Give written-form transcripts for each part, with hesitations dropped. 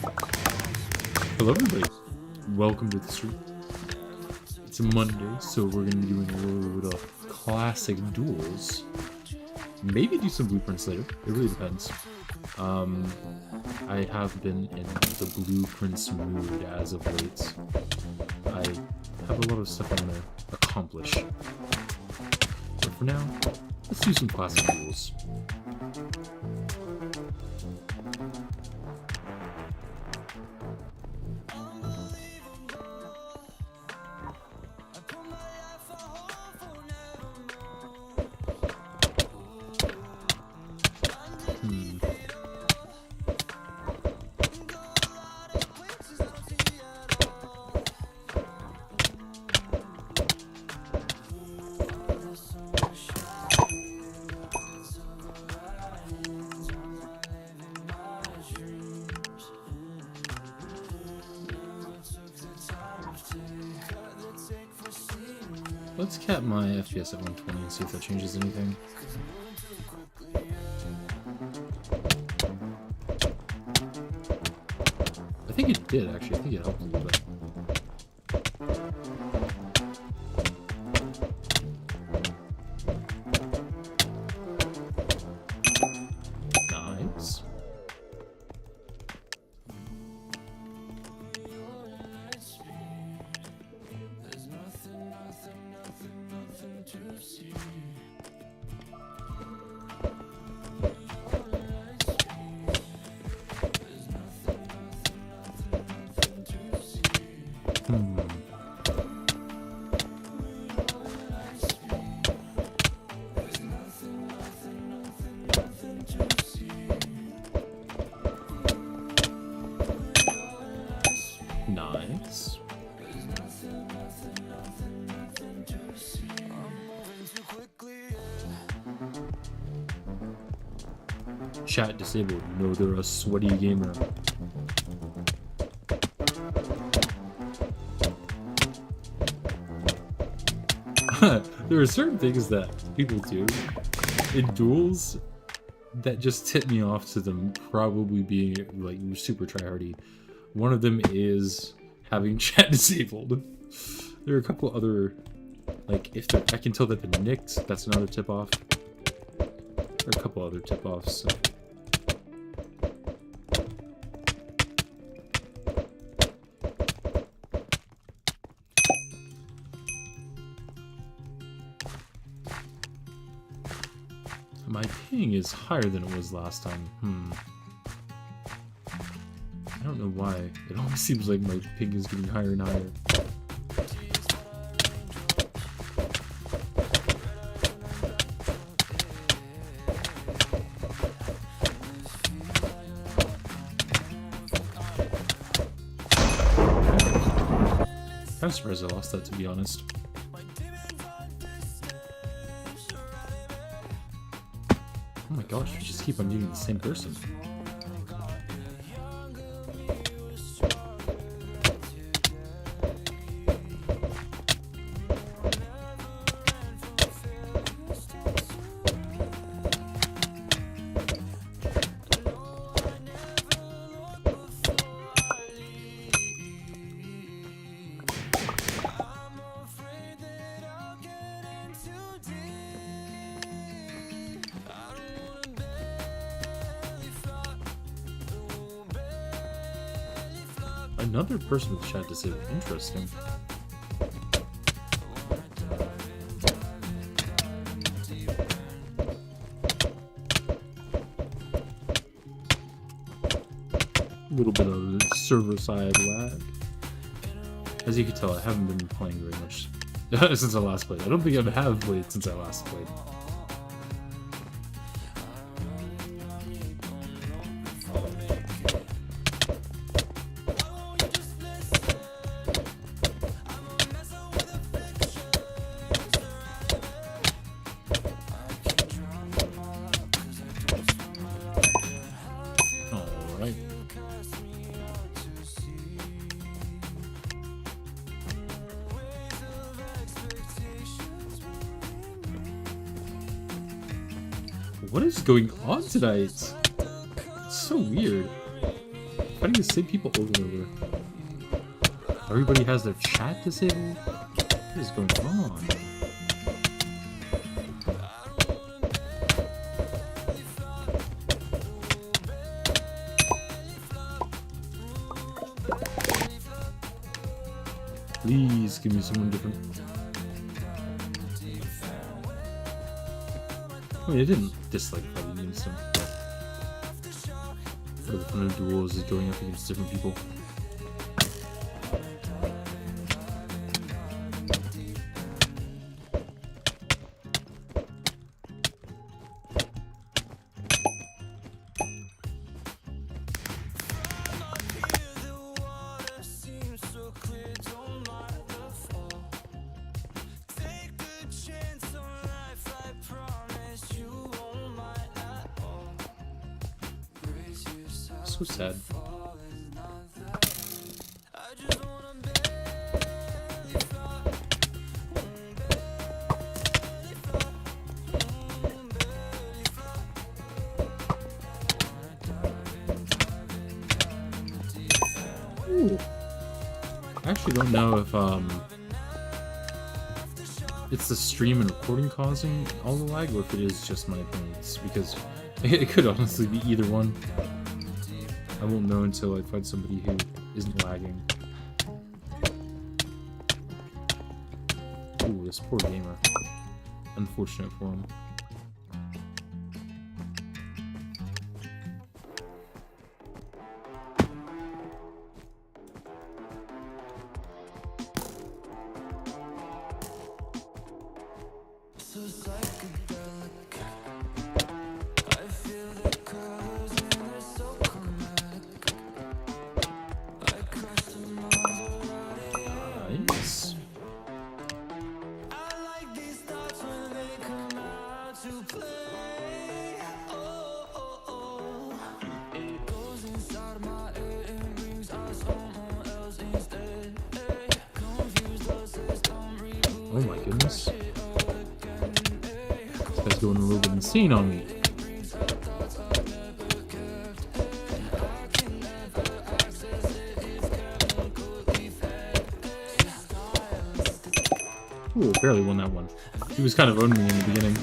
Hello everybody, welcome to the stream. It's a Monday, so we're going to be doing a little bit of classic duels. Maybe do some blueprints later, it really depends. I have been in the blueprints mood as of late. I have a lot of stuff I want to accomplish. But for now, let's do some classic duels. Let's cap my FPS at 120 and see if that changes anything. I think it did, actually. I think it helped a little bit. Nice. Nice. Chat disabled. No, they're a sweaty gamer. There are certain things that people do in duels that just tip me off to them probably being like super tryhardy. One of them is having chat disabled. There are a couple other, like if I can tell that they're nicked, that's another tip off. There are a couple other tip offs. So. My ping is higher than it was last time. I don't know why. It always seems like my ping is getting higher and higher. I'm surprised I lost that, to be honest. Oh my gosh, we just keep on getting the same person. Another person with chat disabled. Interesting. A little bit of server side lag. As you can tell, I haven't been playing very much since I last played. I don't think I have played since I last played. What is going on tonight? It's so weird. fighting the same people over and over. Everybody has their chat disabled? What is going on? Please give me someone different. I mean, I didn't dislike fighting against them. Part of the fun of duels is going up against different people. So sad. Ooh. I actually don't know if it's the stream and recording causing all the lag, or if it is just my opinions, because it could honestly be either one. I won't know until I find somebody who isn't lagging. Ooh, this poor gamer. Unfortunate for him. Oh my goodness. This guy's going a little bit insane on me. Ooh, barely won that one. He was kind of owning me in the beginning.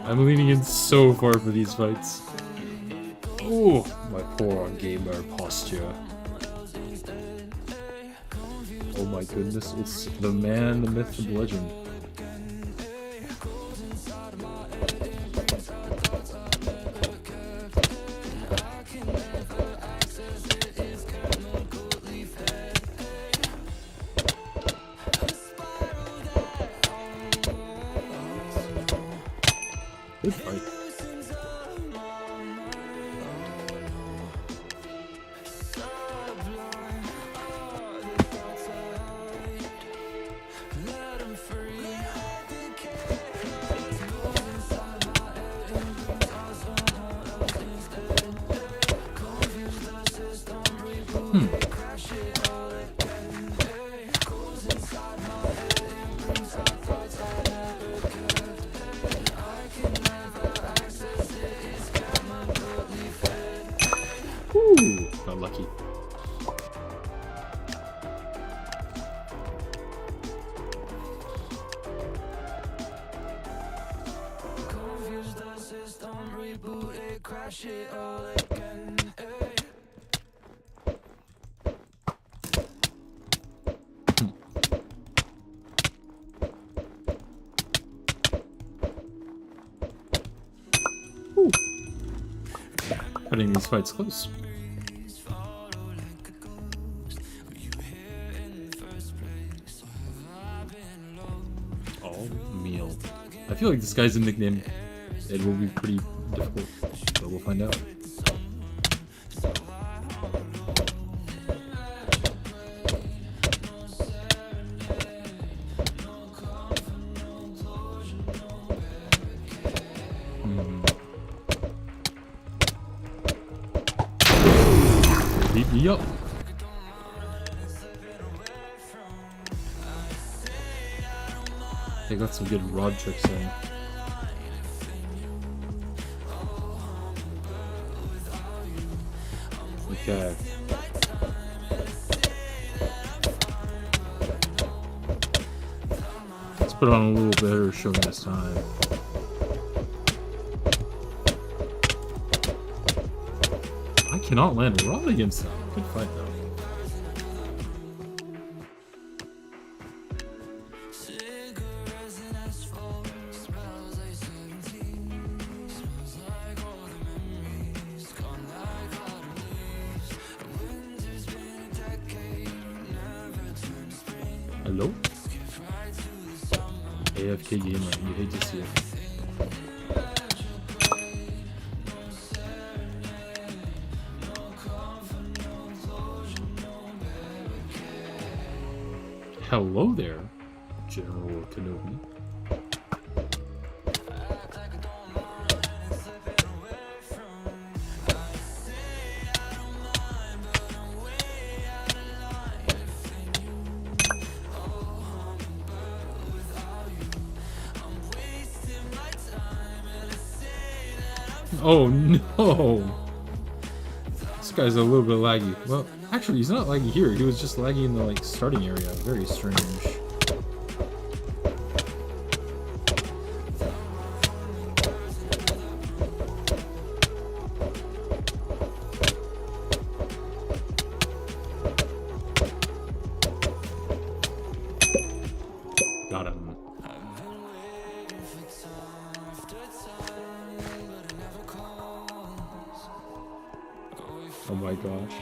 I'm leaning in so far for these fights. Oh, my poor gamer posture. Oh my goodness, it's the man, the myth, the legend. Good fight. Ooh, got lucky. Ooh. Cutting these fights close. Meal. I feel like this guy's a nickname. It will be pretty difficult, but we'll find out. beat me up. They got some good rod tricks in. Okay. Let's put on a little better show this time. I cannot land a rod against them. Good fight though. Hello? AFK gamer, you hate to see it. Hello there, General Kenobi. Oh no! This guy's a little bit laggy. Well, actually, he's not laggy here. He was just laggy in the like starting area. Very strange. Got him. Oh my gosh.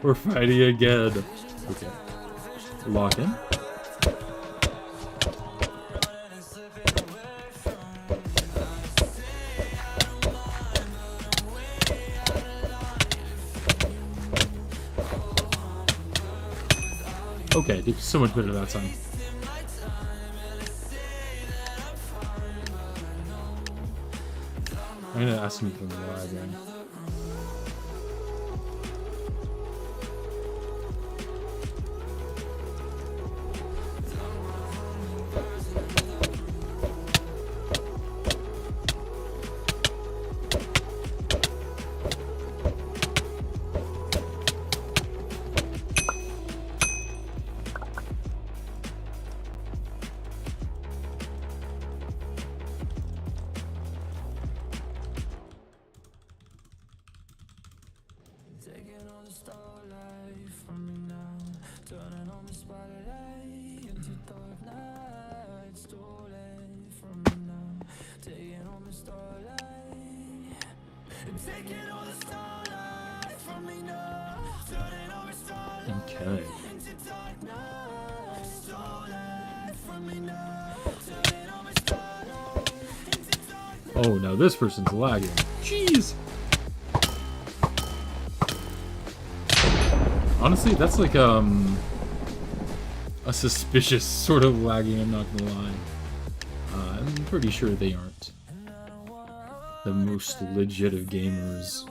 We're fighting again. Okay. Lock in. Okay, did so much better that time. I'm gonna ask him from the live again. Okay. Oh, now this person's lagging. Jeez! Honestly, that's like, a suspicious sort of lagging, I'm not gonna lie. I'm pretty sure they aren't the most legit of gamers.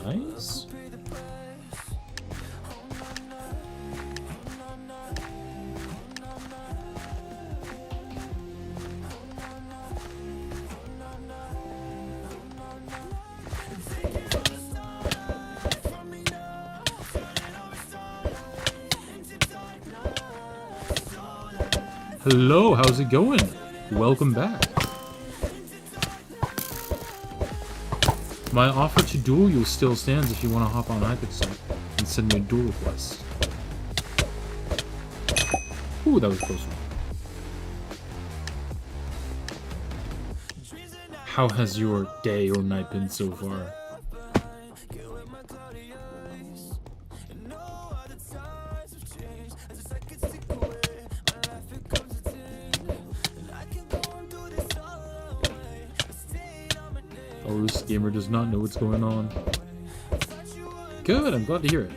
Nice. Hello, how's it going? Welcome back. My offer to duel you still stands if you want to hop on Hypixel and send me a duel request. Ooh, that was close. How has your day or night been so far? Oh host gamer does not know what's going on. Good, I'm glad to hear it.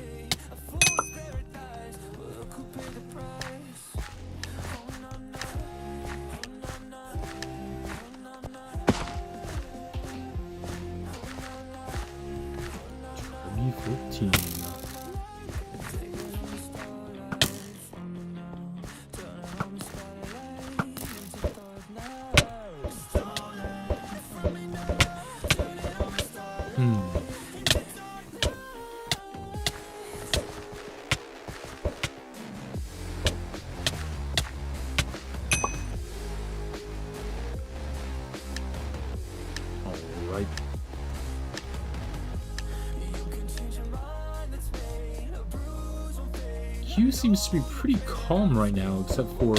Q seems to be pretty calm right now, except for...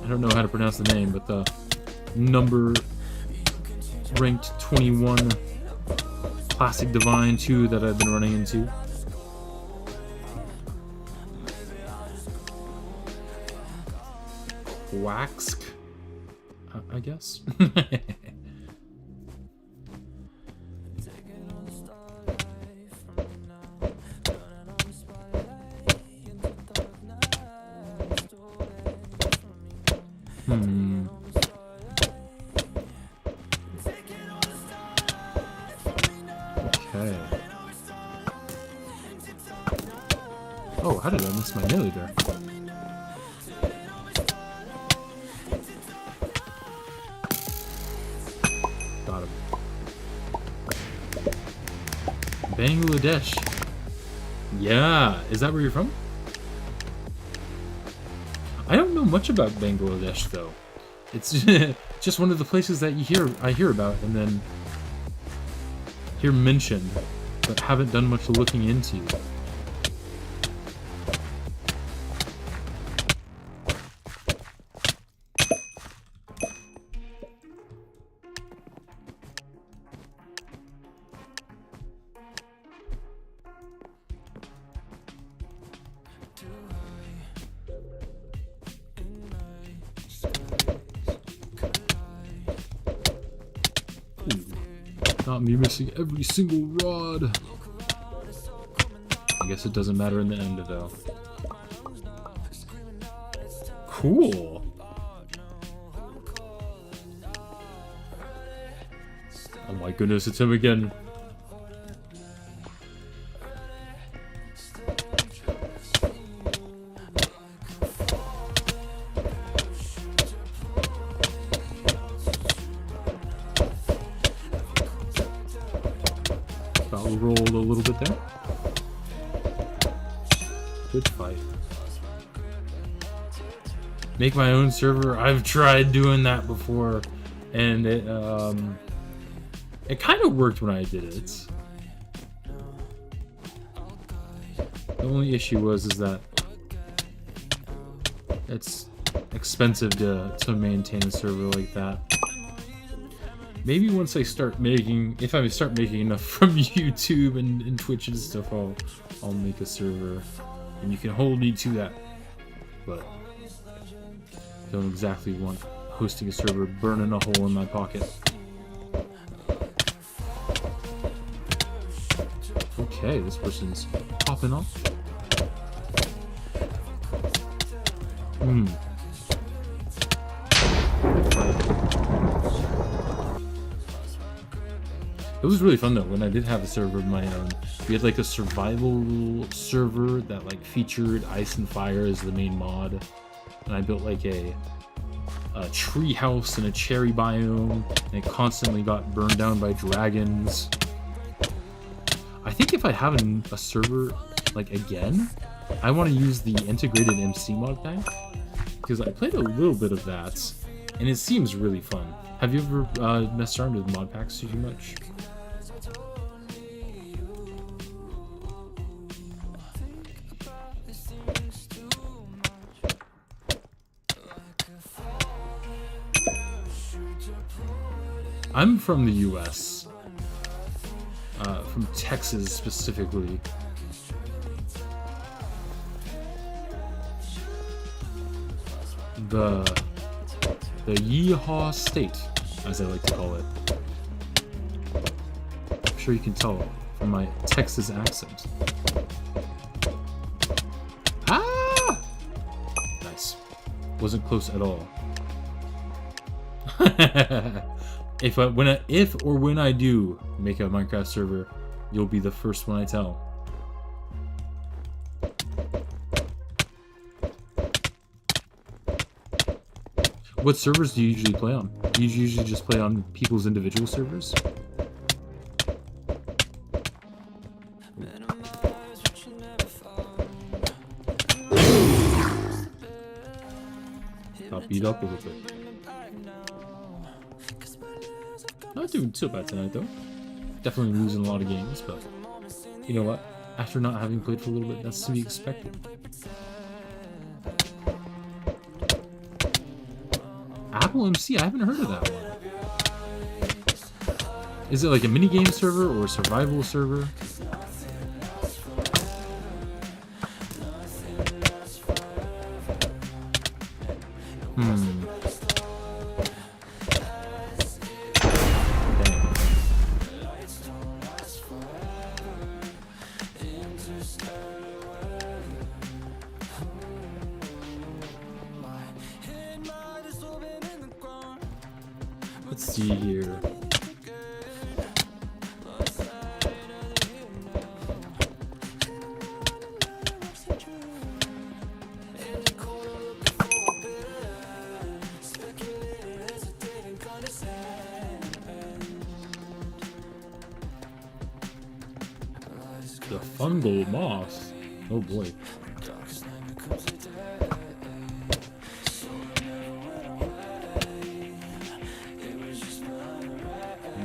I don't know how to pronounce the name, but the number ranked 21 Classic Divine 2 that I've been running into. Waxk, I guess. Okay. Oh, how did I miss my melee there? Got him. Bangladesh. Yeah, is that where you're from? I don't know much about Bangladesh though. It's just one of the places that I hear about and then hear mentioned, but haven't done much looking into. Not me missing every single rod. I guess it doesn't matter in the end, though. Cool. Oh my goodness, it's him again. Rolled a little bit there. Good fight. Make my own server. I've tried doing that before, and it kind of worked when I did it. The only issue is that it's expensive to maintain a server like that. Maybe once I start making, if I start making enough from YouTube and Twitch and stuff, I'll make a server, and you can hold me to that. But don't exactly want hosting a server burning a hole in my pocket. Okay, this person's popping off. It was really fun though when I did have a server of my own. We had like a survival server that like featured ice and fire as the main mod, and I built like a tree house in a cherry biome, and it constantly got burned down by dragons. I think if I have a server like again, I want to use the integrated MC mod pack because I played a little bit of that, and it seems really fun. Have you ever messed around with mod packs too much? I'm from the US, from Texas specifically. The Yeehaw State, as I like to call it. I'm sure you can tell from my Texas accent. Ah! Nice. Wasn't close at all. If or when I do make a Minecraft server, you'll be the first one I tell. What servers do you usually play on? Do you usually just play on people's individual servers? Got beat up a little bit. Not doing too bad tonight though. Definitely losing a lot of games, but you know what? After not having played for a little bit, that's to be expected. Apple MC, I haven't heard of that one. Is it like a minigame server or a survival server? Let's see here. The fungal moss. Oh boy.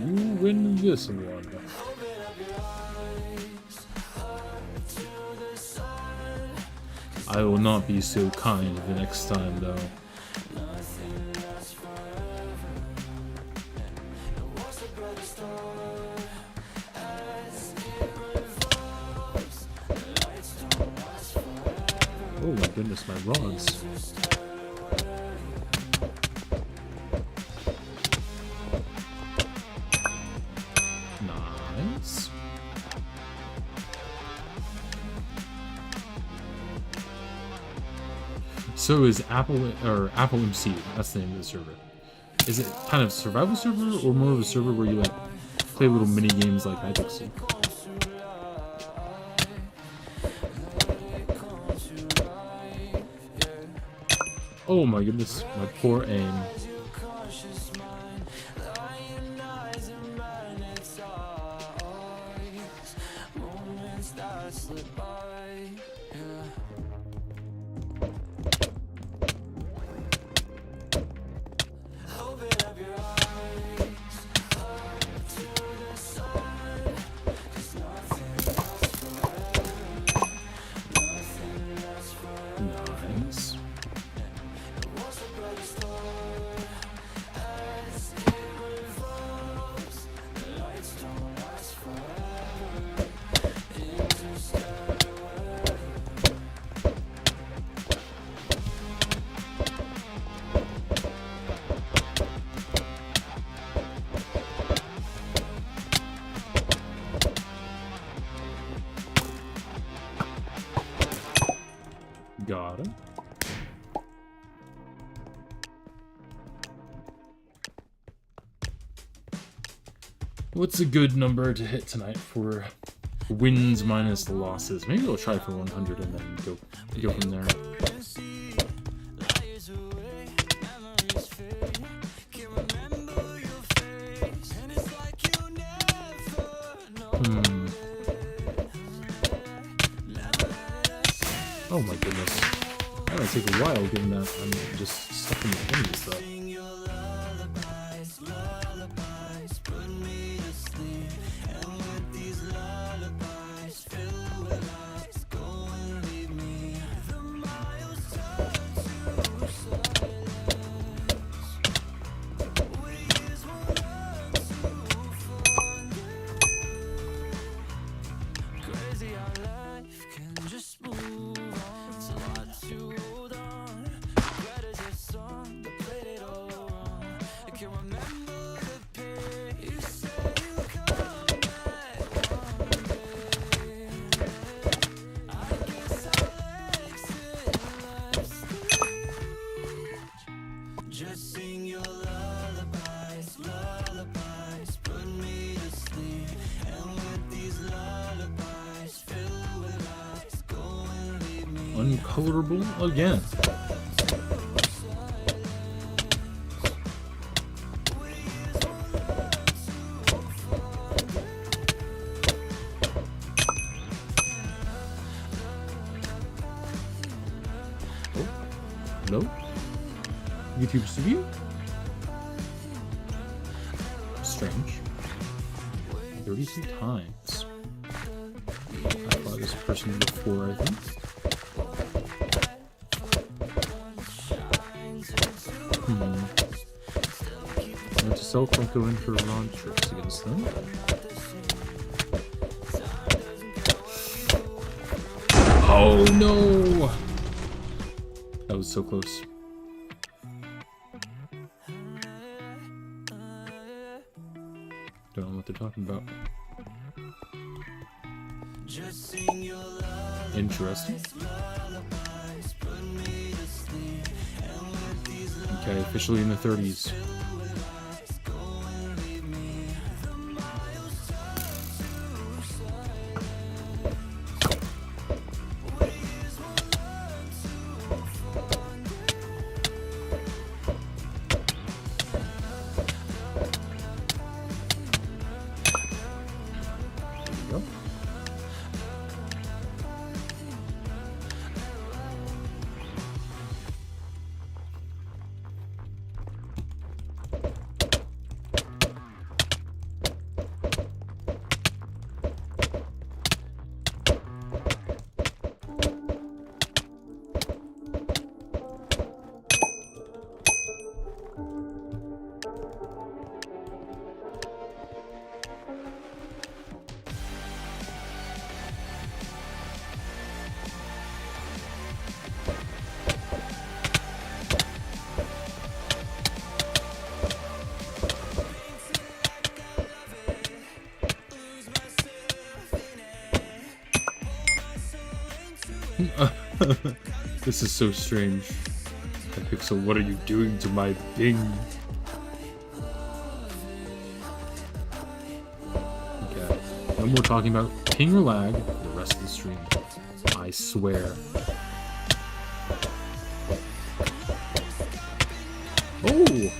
You win this one. I will not be so kind the next time, though. Oh my goodness, my rods. Nice. So is Apple MC, that's the name of the server. Is it kind of a survival server or more of a server where you like play little mini games like Hypixel? Oh my goodness, my poor aim. Nice. Got it. What's a good number to hit tonight for wins minus the losses? Maybe I'll try for 100 and then go from there. Oh my goodness. That might take a while given that I'm just stuck in the enemies stuff. colorable again. Oh, hello? YouTube Studio? Strange. 32 times. I fought this person before, I think. I went to self go in for round trips against them. Oh no! That was so close. Don't know what they're talking about. Interesting. Okay, officially in the 30s. This is so strange. Hypixel, what are you doing to my ping? Okay. No more talking about ping or lag for the rest of the stream. I swear. Oh! Okay.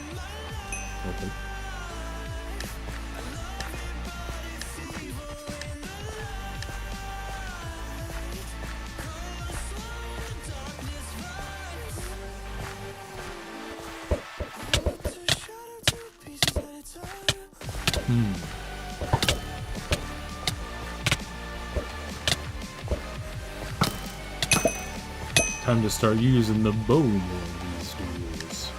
Time to start using the bow more these duels.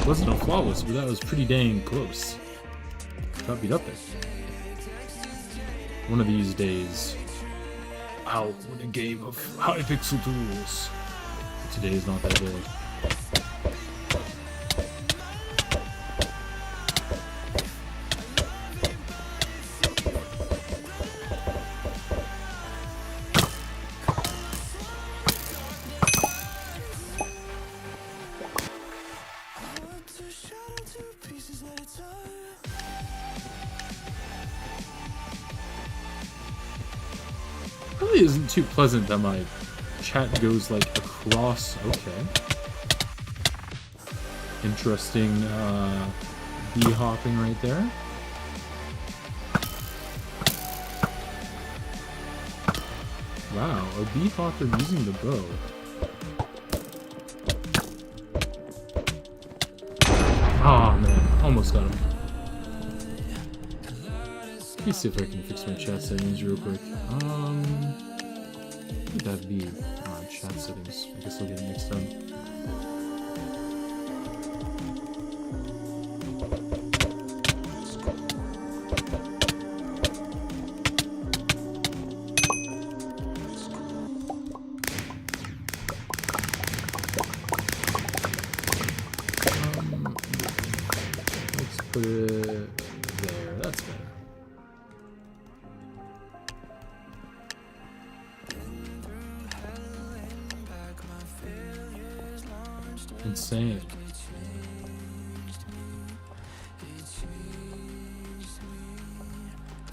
Wasn't a flawless, but that was pretty dang close. Got beat up there. One of these days, I'll win a game of Hypixel Duels. Today is not that day. Probably isn't too pleasant that my chat goes like across. Okay. Interesting bee hopping right there. Wow, a bee hopper using the bow. Oh man, almost got him. Let me see if I can fix my chat settings real quick. What would that be? Chat settings. I guess I'll get it next time. put it there. That's better. Insane.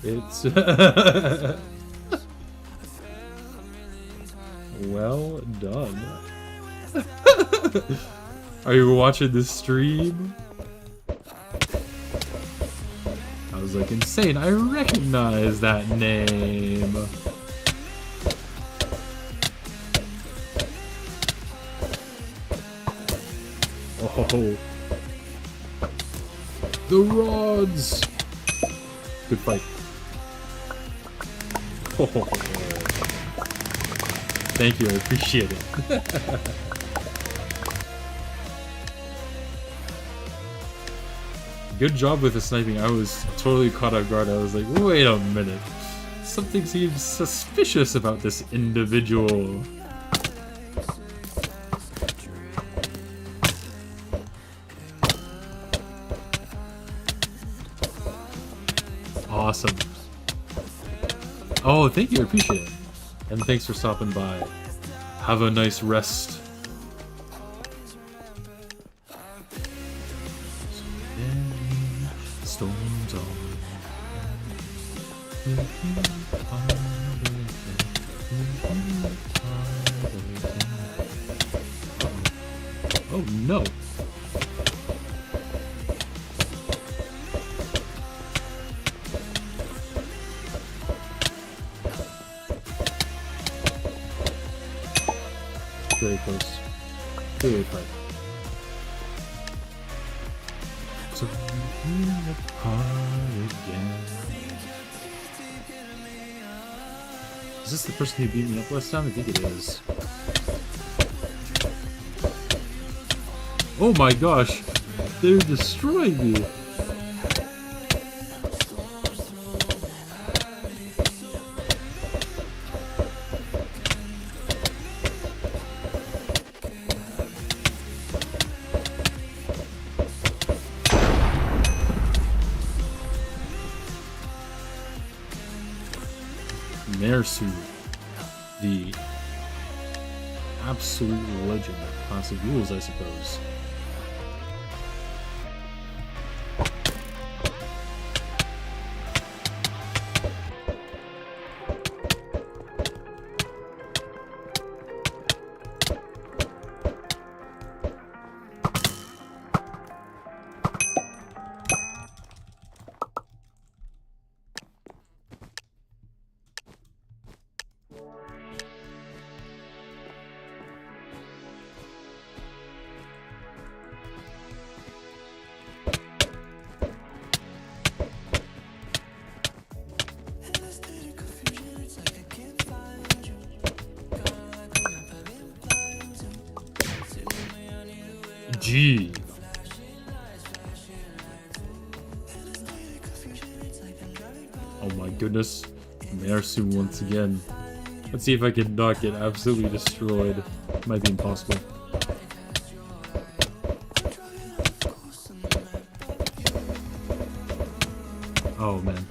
It's well done. Are you watching this stream? I was like, insane, I recognize that name. Oh, the rods. Good fight. Oh, thank you, I appreciate it. Good job with the sniping. I was totally caught off guard. I was like, wait a minute. Something seems suspicious about this individual. Awesome. Oh, thank you. I appreciate it. And thanks for stopping by. Have a nice rest. Storms on. Oh no. Very close. Very close. So apart again. Is this the person who beat me up last time? I think it is. Oh my gosh! They're destroying me! Mersu, the absolute legend of classic Duels, I suppose. G. Oh my goodness. Mersu once again. Let's see if I can not get absolutely destroyed. Might be impossible. Oh man.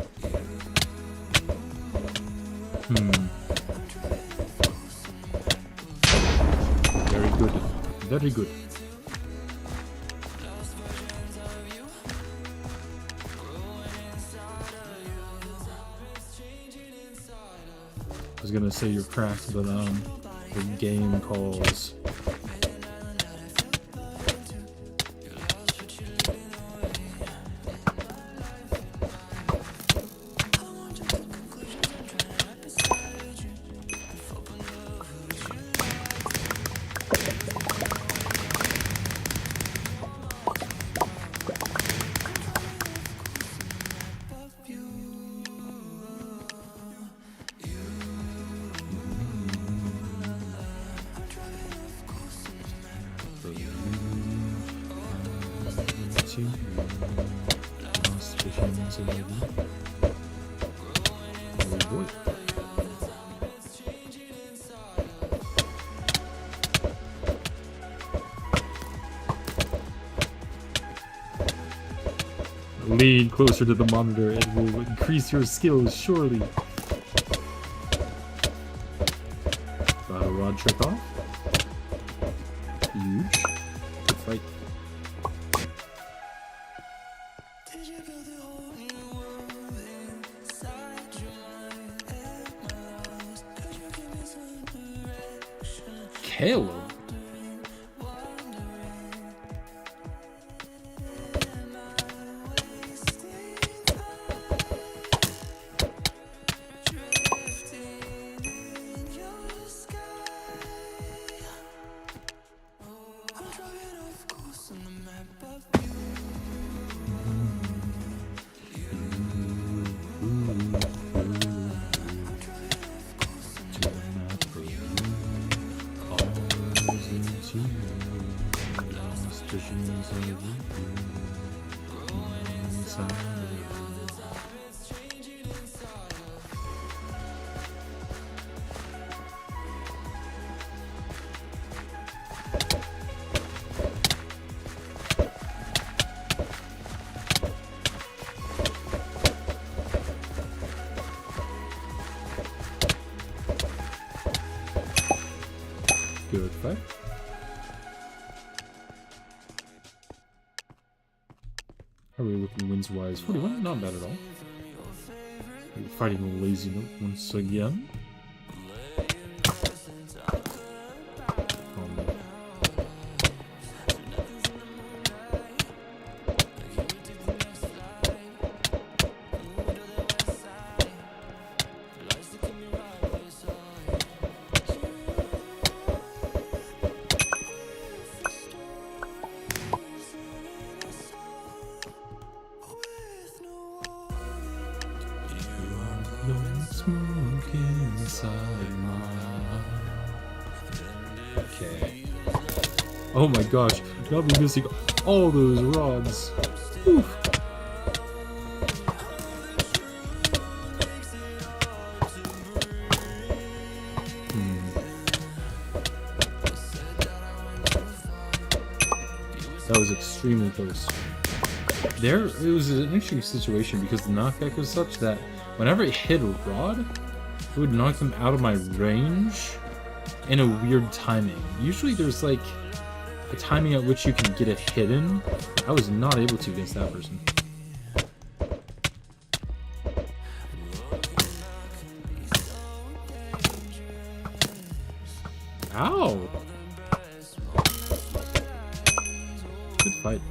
Very good. Very good. I was gonna say you're cracked, but the game calls. Lean closer to the monitor. It will increase your skills, surely. Battle rod trick off. Huge. Good fight. Caleb. Good fight. How are we looking wins wise? 41? Not bad at all. We're fighting a lazy note once again. Okay. Oh my gosh, I'll be missing all those rods. Whew. That was extremely close. There, it was an interesting situation because the knockback was such that whenever it hit a rod, it would knock them out of my range in a weird timing. Usually there's like a timing at which you can get it hidden. I was not able to against that person. Ow! Good fight.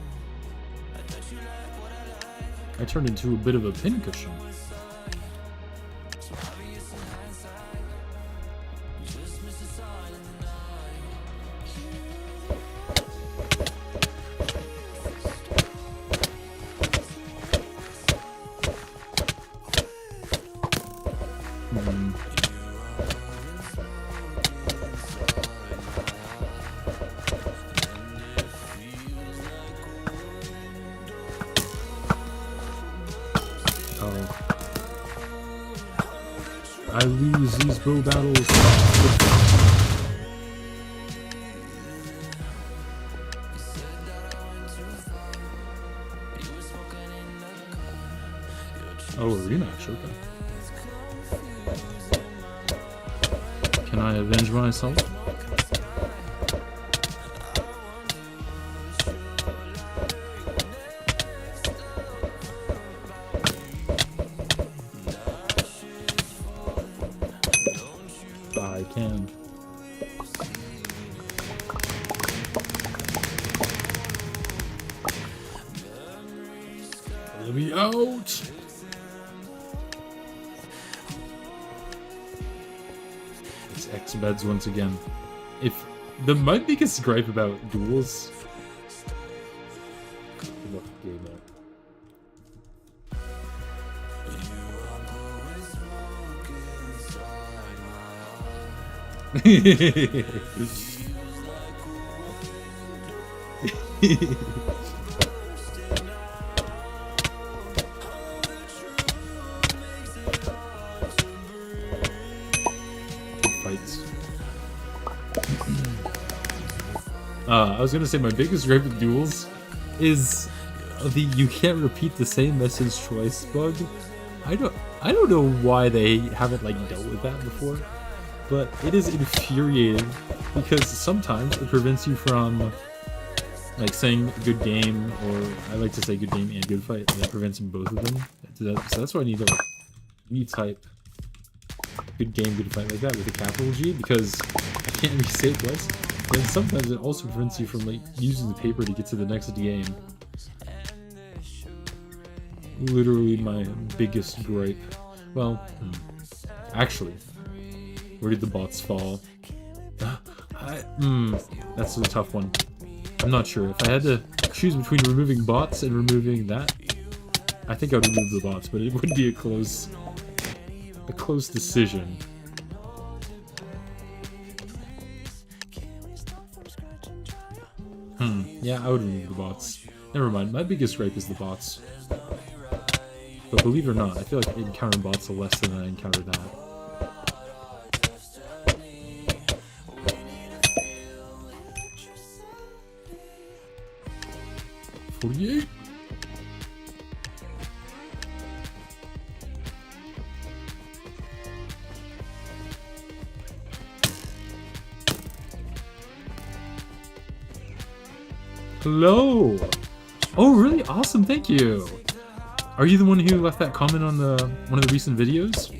I turned into a bit of a pincushion. I lose these bow battles. Oh, a rematch, okay. Can I avenge myself? I can. Let me out! It's X-Beds once again. If my biggest gripe about Duels... Fights. I was gonna say my biggest gripe with Duels is the you can't repeat the same message twice bug. I don't know why they haven't like dealt with that before, but it is infuriating because sometimes it prevents you from like saying good game, or I like to say good game and good fight, and that prevents both of them. So that's why I need to like retype good game, good fight like that with a capital G, because I can't really say it twice. And sometimes it also prevents you from like using the paper to get to the next game. Literally my biggest gripe. Well, actually, where did the bots fall? That's a tough one. I'm not sure. If I had to choose between removing bots and removing that, I think I would remove the bots, but it would be a close decision. Yeah, I would remove the bots. Never mind, my biggest gripe is the bots. But believe it or not, I feel like I encounter bots less than I encounter that. 48. Hello! Oh, really? Awesome, thank you! Are you the one who left that comment on one of the recent videos?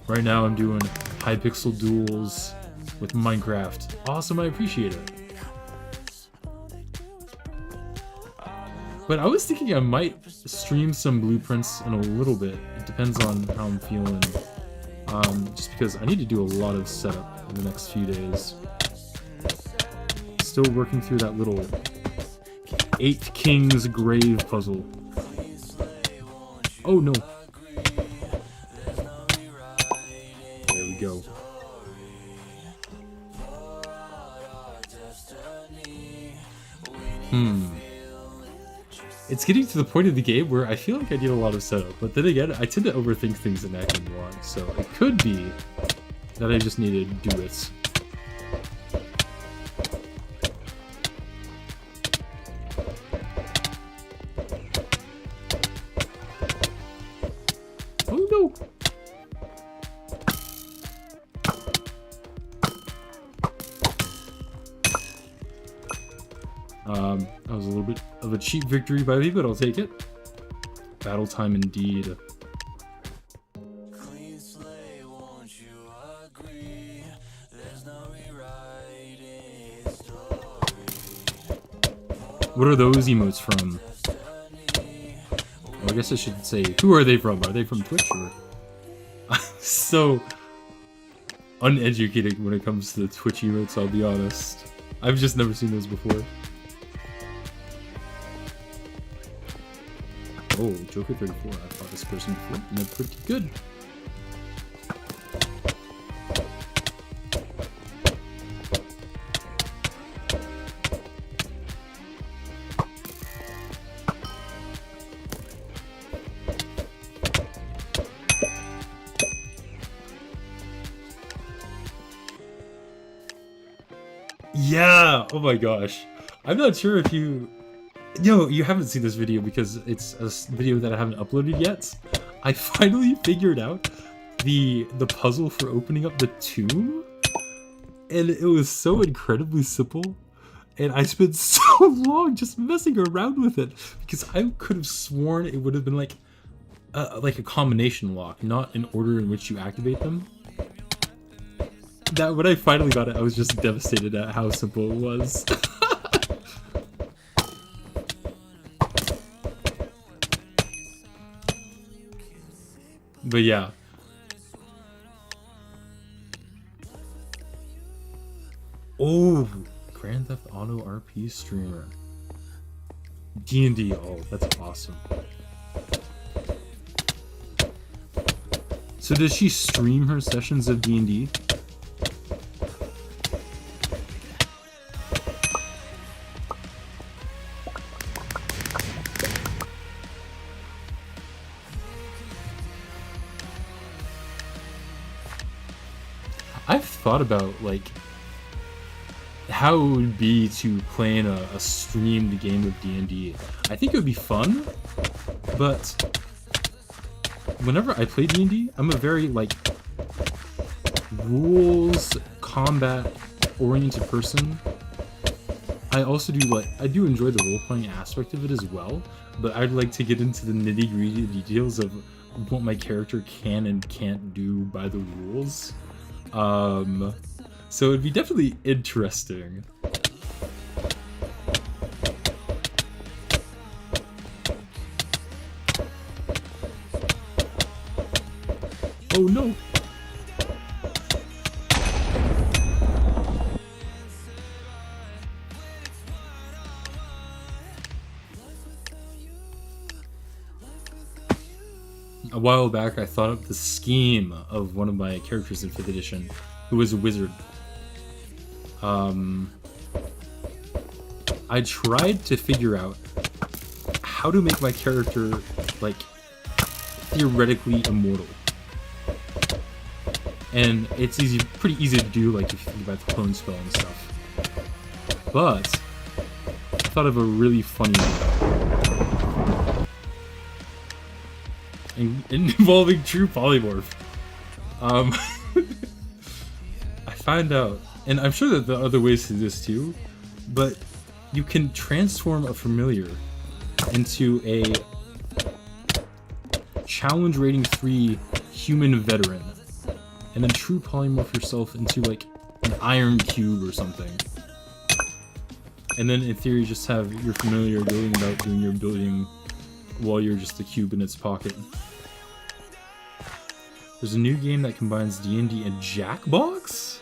Right now I'm doing Hypixel Duels with Minecraft. Awesome, I appreciate it. But I was thinking I might stream some blueprints in a little bit. It depends on how I'm feeling. Just because I need to do a lot of setup in the next few days. Still working through that little 8 Kings grave puzzle. Oh no. There we go. It's getting to the point of the game where I feel like I need a lot of setup, but then again, I tend to overthink things and act in wrong, so it could be that I just need to do it. Oh no! That was a little bit of a cheap victory by me, but I'll take it. Battle time indeed. What are those emotes from? Well, I guess I should say, who are they from? Are they from Twitch or? So uneducated when it comes to Twitch emotes, I'll be honest. I've just never seen those before. Oh, Joker 34. I fought this person before, and they're pretty good. Yeah! Oh my gosh. I'm not sure if you... No, you haven't seen this video because it's a video that I haven't uploaded yet. I finally figured out the puzzle for opening up the tomb, and it was so incredibly simple, and I spent so long just messing around with it because I could have sworn it would have been like a combination lock, not in order in which you activate them. That when I finally got it, I was just devastated at how simple it was. But yeah. Oh, Grand Theft Auto RP streamer. D&D, oh, that's awesome. So does she stream her sessions of D&D? I've thought about like how it would be to play in a streamed game of D&D. I think it would be fun, but whenever I play D&D, I'm a very, like, rules, combat oriented person. I also do, like, I do enjoy the role-playing aspect of it as well, but I'd like to get into the nitty-gritty details of what my character can and can't do by the rules. So it'd be definitely interesting. Oh no! A while back, I thought up the scheme of one of my characters in 5th edition, who was a wizard. I tried to figure out how to make my character, like, theoretically immortal. And it's pretty easy to do, like, if you think about the clone spell and stuff. But I thought of a really funny one. Involving true polymorph. I find out, and I'm sure that there are other ways to do this too, but you can transform a familiar into a challenge rating 3 human veteran, and then true polymorph yourself into, like, an iron cube or something. And then in theory just have your familiar going about doing your building while you're just a cube in its pocket. There's a new game that combines D&D and Jackbox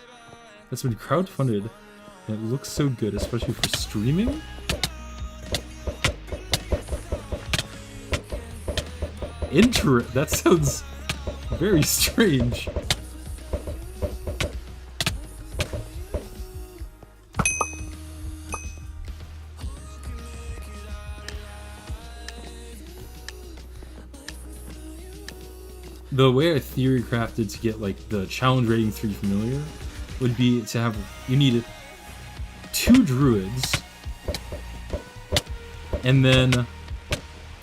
that's been crowdfunded, and it looks so good, especially for streaming. That sounds very strange. The way I theory crafted to get, like, the challenge rating 3 familiar would be to have, you needed 2 druids and then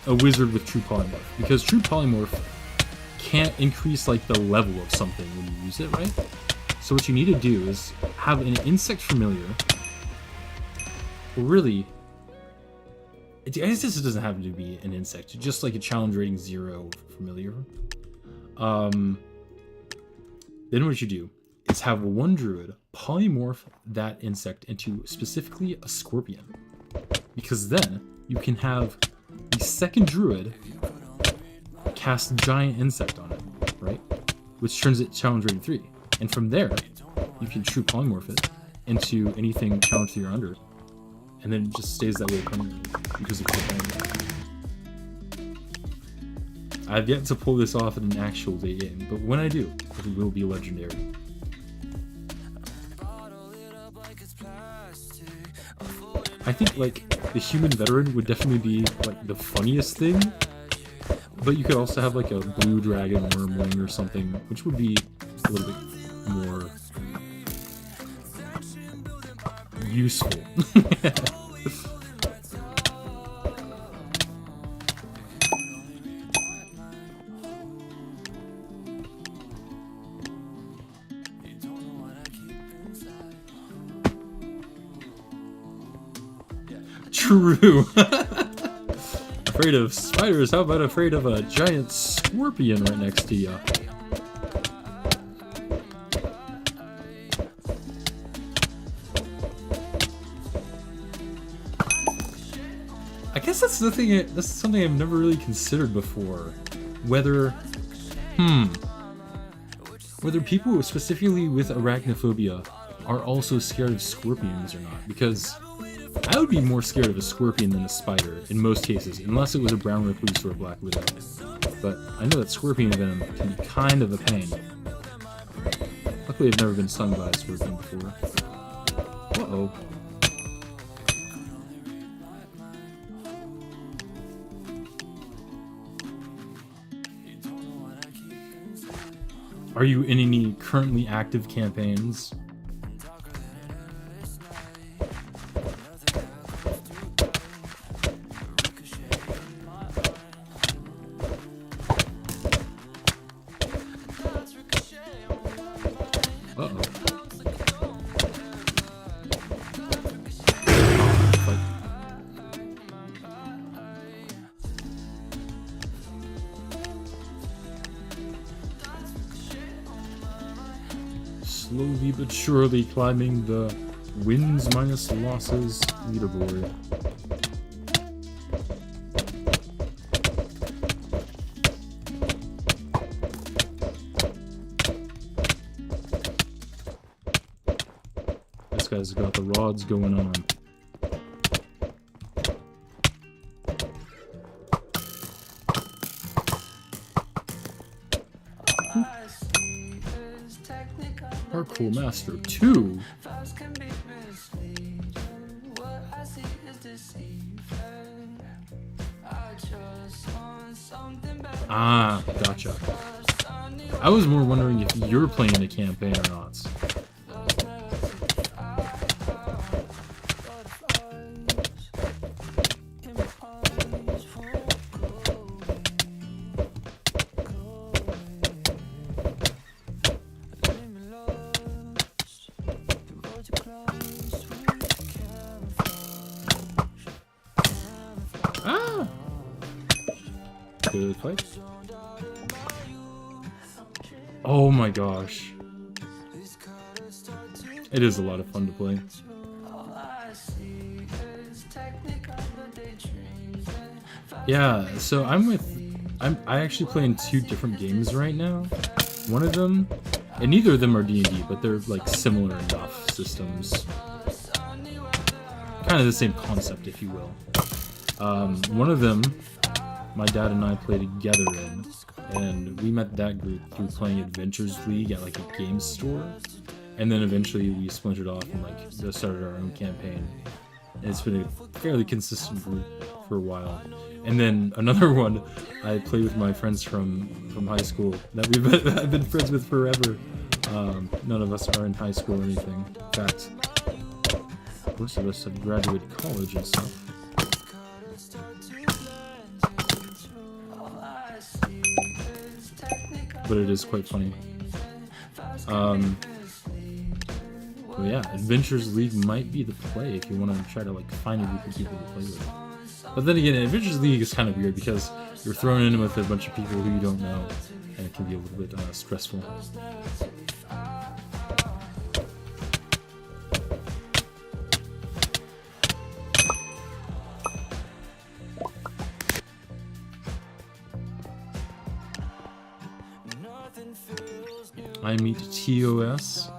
a wizard with true polymorph, because true polymorph can't increase, like, the level of something when you use it, right? So what you need to do is have an insect familiar, or really, I guess this doesn't have to be an insect, just like a challenge rating 0 familiar. Then what you do is have one druid polymorph that insect into specifically a scorpion, because then you can have the second druid cast giant insect on it, right? Which turns it challenge rating 3, and from there you can true polymorph it into anything challenge 3 or under, and then it just stays that way permanently because of the I've yet to pull this off in an actual day game, but when I do, it will be legendary. I think, like, the human veteran would definitely be, like, the funniest thing, but you could also have, like, a blue dragon wormling or something, which would be a little bit more useful. True. Afraid of spiders? How about afraid of a giant scorpion right next to you? I guess that's the thing. That's something I've never really considered before. Whether people specifically with arachnophobia are also scared of scorpions or not, because I would be more scared of a scorpion than a spider in most cases, unless it was a brown recluse or a black widow. But I know that scorpion venom can be kind of a pain. Luckily, I've never been stung by a scorpion before. Uh-oh. Are you in any currently active campaigns? slowly but surely climbing the wins minus losses leaderboard. This guy's got the rods going on. Hardcore Master 2? Ah, gotcha. I was more wondering if you're playing a campaign or not. Ah! Good fight. Oh my gosh. It is a lot of fun to play. Yeah, so I actually play in 2 different games right now. One of them, and neither of them are D&D, but they're like similar enough systems. Kind of the same concept, if you will. One of them, my dad and I play together in, and we met that group through playing Adventures League at like a game store, and then eventually we splintered off and like just started our own campaign. And it's been a fairly consistent group for a while. And then another one I played with my friends from high school that I've been friends with forever. None of us are in high school or anything. In fact, most of us have graduated college and stuff. But it is quite funny. But yeah, Adventures League might be the play if you want to try to like find a group of people to play with. But then again, Adventures League is kind of weird because you're thrown in with a bunch of people who you don't know, and it can be a little bit stressful. I meet TOS.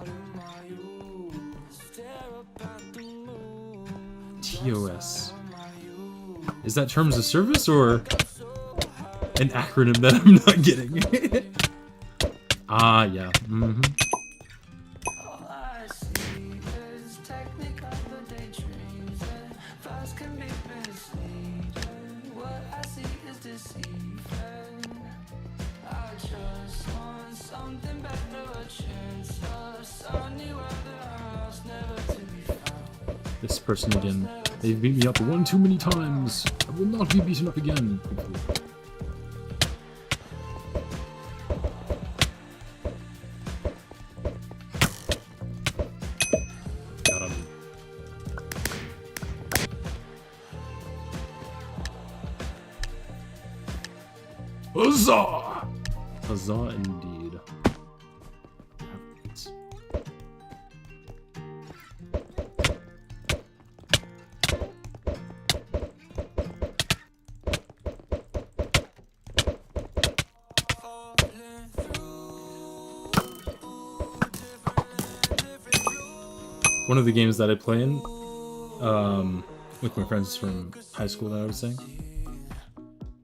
TOS. Is that terms of service or an acronym that I'm not getting? Ah, yeah. Mm-hmm. This person again. They've beat me up one too many times. I will not be beaten up again. Got him. Huzzah! Huzzah indeed. One of the games that I play in, with my friends from high school that I was saying,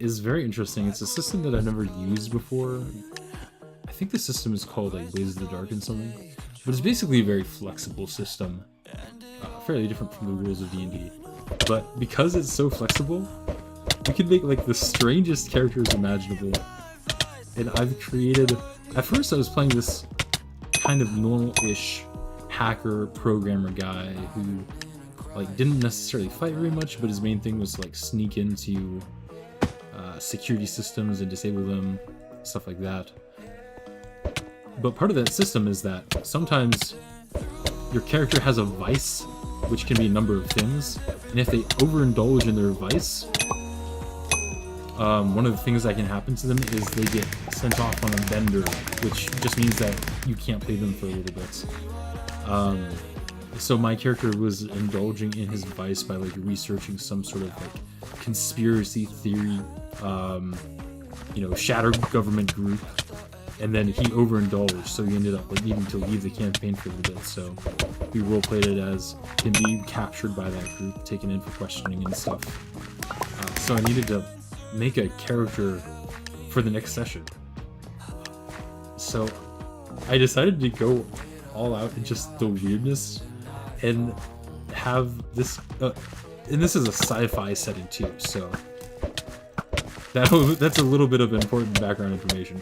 is very interesting. It's a system that I've never used before. I think the system is called like Blaze of the Dark and something, but it's basically a very flexible system, fairly different from the rules of D&D. But because it's so flexible, we can make like the strangest characters imaginable. And I've created, at first I was playing this kind of normal-ish hacker programmer guy who like didn't necessarily fight very much, but his main thing was to like sneak into security systems and disable them, stuff like that. But part of that system is that sometimes your character has a vice, which can be a number of things, and if they overindulge in their vice, one of the things that can happen to them is they get sent off on a bender, which just means that you can't play them for a little bit. So my character was indulging in his vice by like researching some sort of like conspiracy theory, you know, shadow government group, and then he overindulged, so he ended up like needing to leave the campaign for a little bit. So we roleplayed it as him being captured by that group, taken in for questioning and stuff. So I needed to make a character for the next session. So I decided to go all out in just the weirdness and have this, and this is a sci-fi setting too, so that's a little bit of important background information.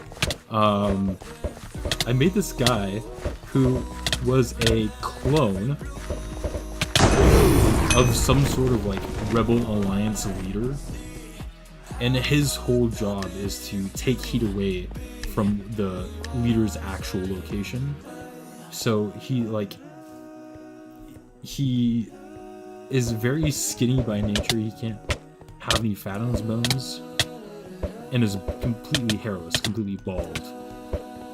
I made this guy who was a clone of some sort of like rebel alliance leader, and his whole job is to take heat away from the leader's actual location. So he is very skinny by nature. He can't have any fat on his bones, and is completely hairless, completely bald.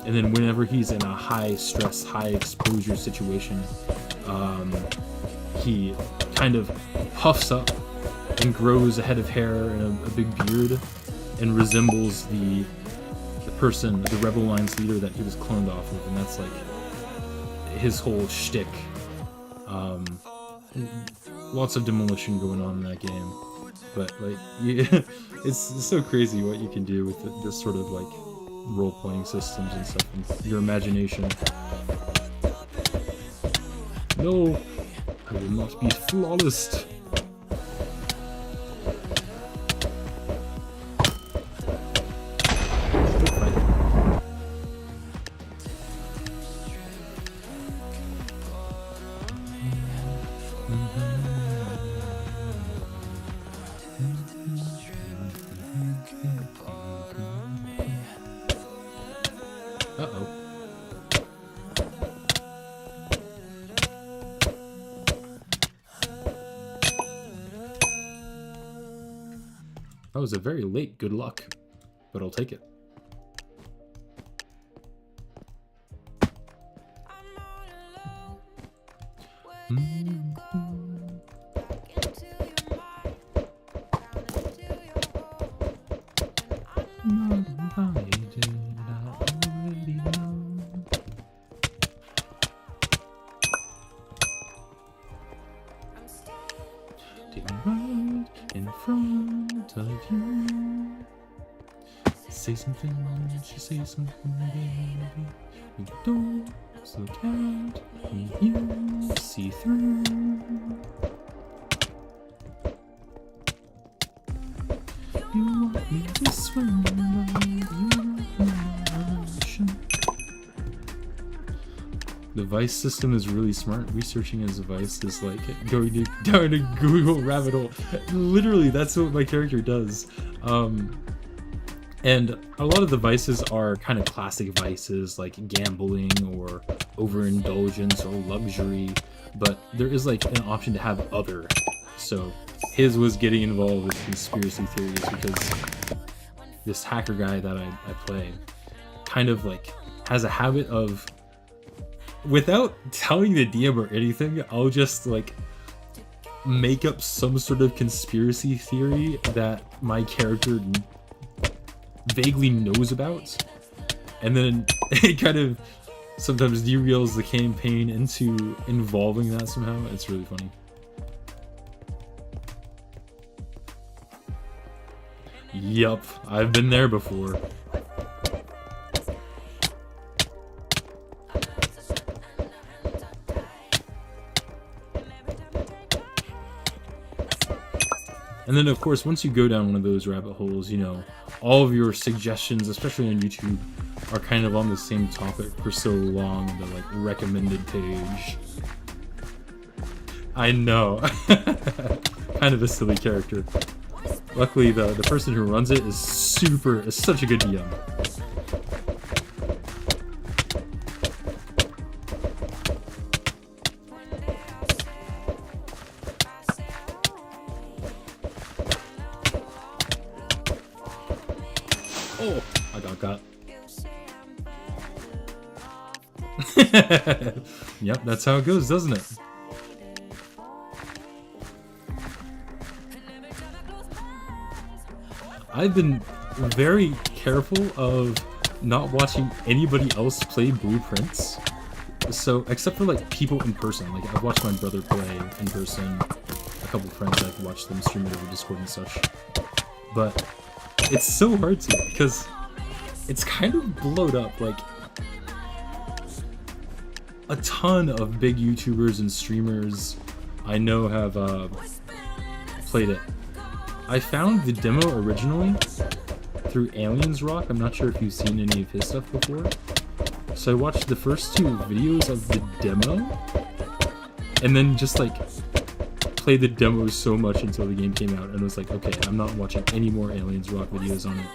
And then whenever he's in a high stress, high exposure situation, he kind of puffs up and grows a head of hair and a big beard, and resembles the person, the Rebel Alliance leader that he was cloned off of, and that's like his whole shtick. Lots of demolition going on in that game, but like, yeah, it's so crazy what you can do with this sort of like role-playing systems and stuff, and your imagination. No, I will not be flawless. Uh-oh. That was a very late good luck, but I'll take it. Right in front of you. Say something, she say something, baby. You don't look at me, you see through. You want me to swim, but you're ocean. The Vice system is really smart. Researching as a Vice is like going down a Google rabbit hole. Literally, that's what my character does. And a lot of the vices are kind of classic vices, like gambling or overindulgence or luxury. But there is like an option to have other. So his was getting involved with conspiracy theories, because this hacker guy that I play kind of like has a habit of, without telling the DM or anything, I'll just like make up some sort of conspiracy theory that my character vaguely knows about, and then it kind of sometimes derails the campaign into involving that somehow. It's really funny. Yup, I've been there before. And then, of course, once you go down one of those rabbit holes, you know, all of your suggestions, especially on YouTube, are kind of on the same topic for so long, the, like, recommended page. I know. Kind of a silly character. Luckily, the person who runs it is such a good DM. Oh, I got. Yep, that's how it goes, doesn't it? I've been very careful of not watching anybody else play Blueprints. So, except for like people in person. Like, I've watched my brother play in person. A couple friends, I've watched them stream it over Discord and such. But it's so hard to, because it's kind of blowed up. Like, a ton of big YouTubers and streamers I know have played it. I found the demo originally through Aliens Rock. I'm not sure if you've seen any of his stuff before. So I watched the first 2 videos of the demo, and then just like played the demo so much until the game came out, and was like, okay, I'm not watching any more Aliens Rock videos on it.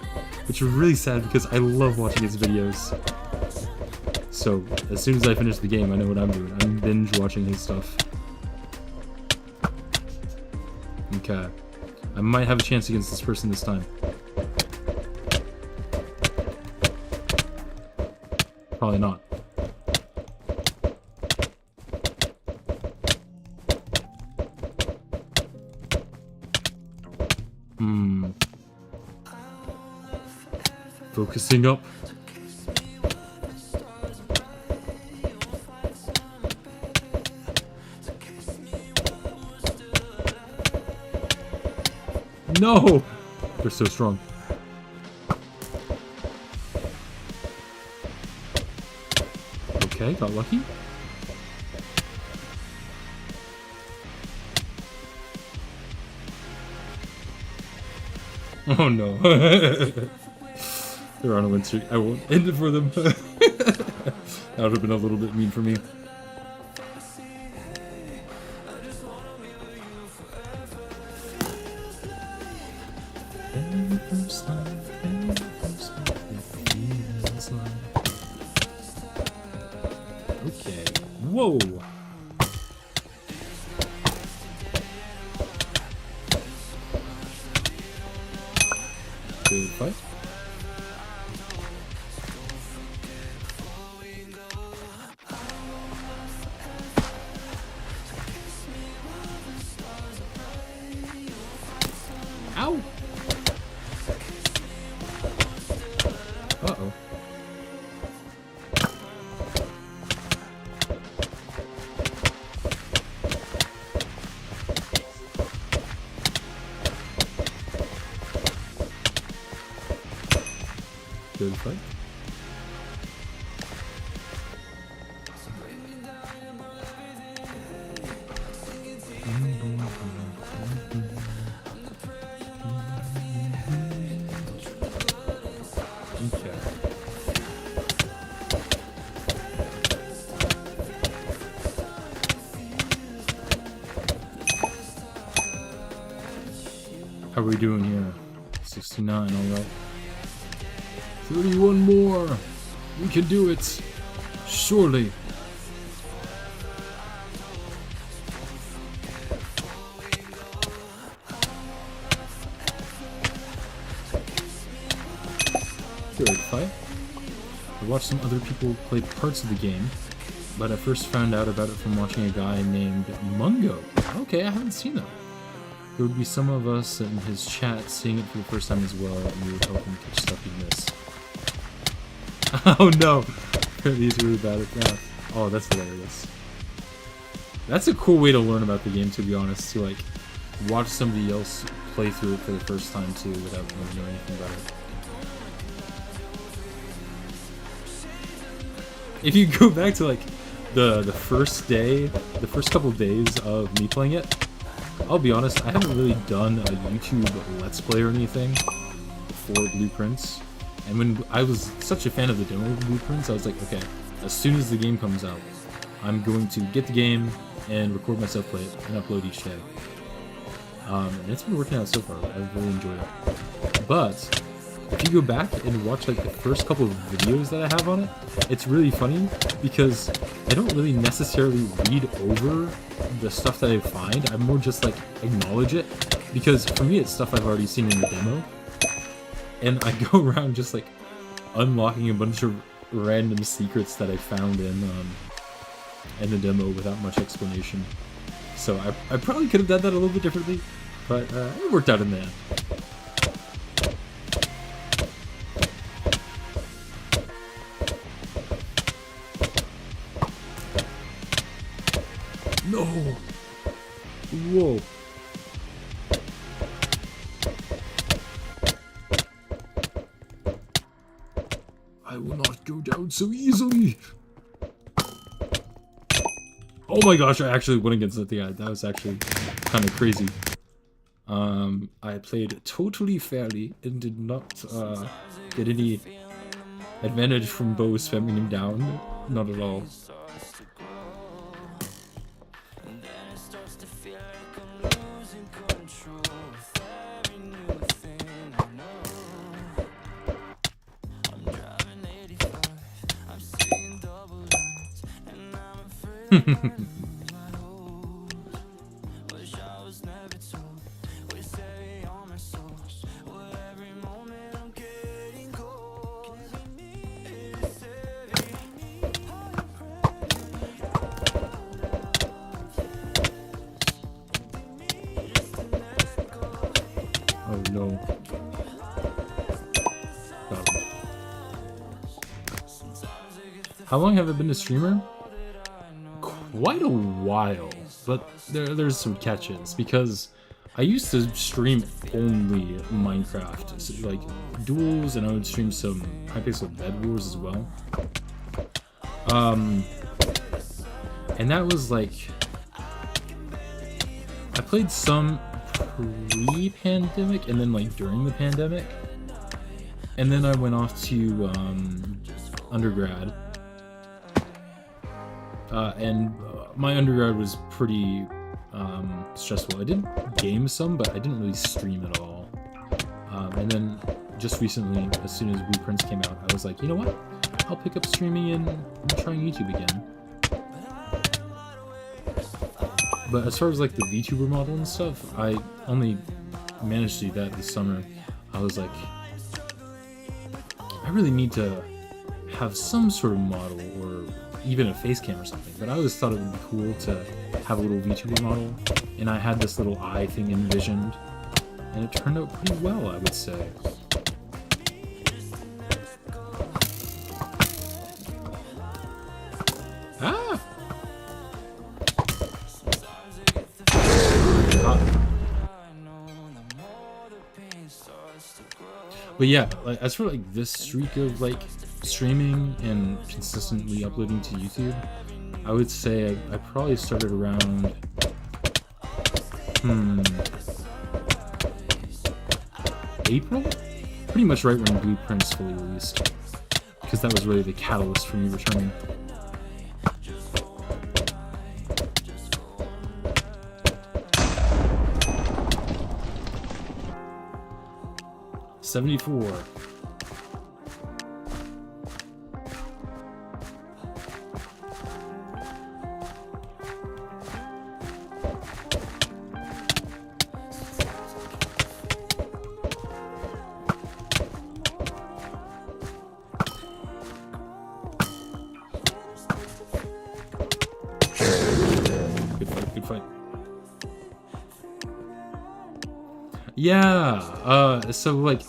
Which was really sad because I love watching his videos. So as soon as I finish the game, I know what I'm doing. I'm binge watching his stuff. Okay. I might have a chance against this person this time. Probably not. Focusing up. No! They're so strong. Okay, got lucky. Oh no. They're on a win streak. I won't end it for them. That would have been a little bit mean for me. Okay. Whoa! Good fight. Ow! Uh-oh. Good fight. Okay. How are we doing here? 69, alright. 31 more! We can do it! Surely! Good fight. I watched some other people play parts of the game, but I first found out about it from watching a guy named Mungo. Okay, I haven't seen that. There would be some of us in his chat seeing it for the first time as well, and we would help him catch stuff he missed. Oh no! He's really bad at that. Oh, that's hilarious. That's a cool way to learn about the game, to be honest, to like watch somebody else play through it for the first time too without really knowing anything about it. If you go back to like the first day, the first couple days of me playing it, I'll be honest, I haven't really done a YouTube Let's Play or anything for Blueprints. And when I was such a fan of the demo of Blueprints, I was like, okay, as soon as the game comes out, I'm going to get the game and record myself play it and upload each day. And it's been working out so far. I've really enjoyed it. But if you go back and watch like the first couple of videos that I have on it, it's really funny because I don't really necessarily read over the stuff that I find. I more just like acknowledge it, because for me it's stuff I've already seen in the demo. and I go around just like unlocking a bunch of random secrets that I found in the demo without much explanation. So I probably could have done that a little bit differently, but it worked out in the end. No! Whoa! I will not go down so easily! Oh my gosh, I actually went against it. Yeah, that was actually kind of crazy. I played totally fairly and did not get any advantage from Bo spamming him down. Not at all. Oh no. How long have I been a streamer? Quite a while, but there's some catches, because I used to stream only Minecraft, so like Duels, and I would stream some Hypixel Bed Wars as well. And that was like, I played some pre-pandemic and then like during the pandemic, and then I went off to undergrad. And my undergrad was pretty stressful. I did game some, but I didn't really stream at all. And then just recently, as soon as Blueprints came out, I was like, you know what? I'll pick up streaming and trying YouTube again. But as far as like the VTuber model and stuff, I only managed to do that this summer. I was like, I really need to have some sort of model, or even a face cam or something, but I always thought it would be cool to have a little VTuber model, and I had this little eye thing envisioned, and it turned out pretty well, I would say. Ah! But yeah, like, as for like this streak of like streaming and consistently uploading to YouTube, I would say I probably started around April? Pretty much right when Blueprints fully released, because that was really the catalyst for me returning. $74. Good fight. Yeah, so like,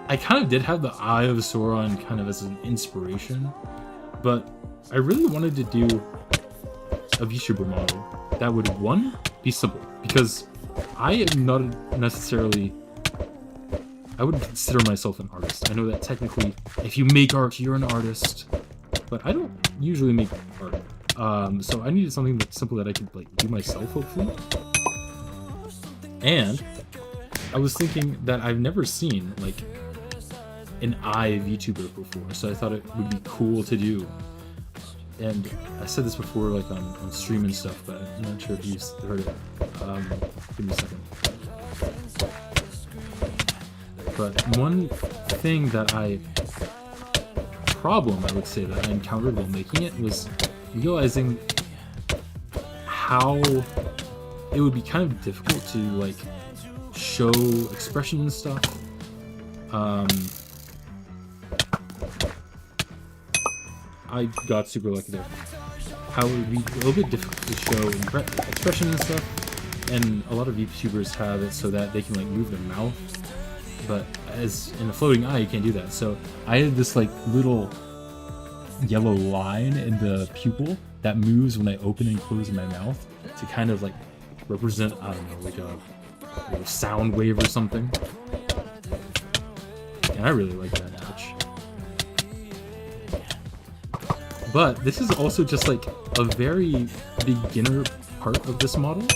I kind of did have the Eye of Sauron kind of as an inspiration, but I really wanted to do a VTuber model that would, one, be simple, because I am not necessarily, I wouldn't consider myself an artist. I know that technically, if you make art, you're an artist, but I don't usually make art. So I needed something that's simple that I could like do myself, hopefully. And I was thinking that I've never seen like an eye VTuber before, so I thought it would be cool to do. And I said this before, like on stream and stuff, but I'm not sure if you've heard it. Give me a second. But one thing that I would say that I encountered while making it was realizing how it would be kind of difficult to like show expression and stuff I got super lucky there. How it would be a little bit difficult to show expression and stuff, and a lot of YouTubers have it so that they can like move their mouth, but as in a floating eye you can't do that. So I had this like little yellow line in the pupil that moves when I open and close my mouth to kind of like represent, I don't know, like a sound wave or something. And I really like that touch. But this is also just like a very beginner part of this model,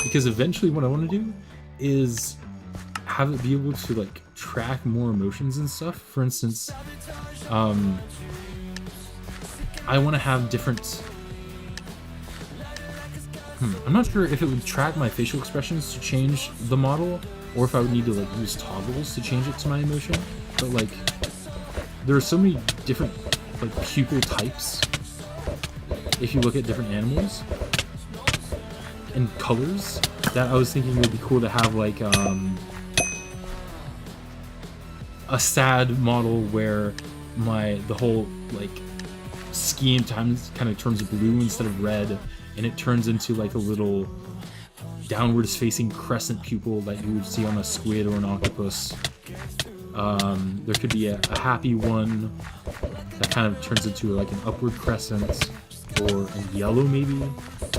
because eventually what I want to do is have it be able to like track more emotions and stuff. For instance, I want to have different... I'm not sure if it would track my facial expressions to change the model, or if I would need to like use toggles to change it to my emotion. But like, there are so many different like pupil types if you look at different animals and colors, that I was thinking it would be cool to have like a sad model where the whole like scheme kind of turns blue instead of red, and it turns into like a little downwards facing crescent pupil that you would see on a squid or an octopus. There could be a happy one that kind of turns into like an upward crescent, or a yellow maybe,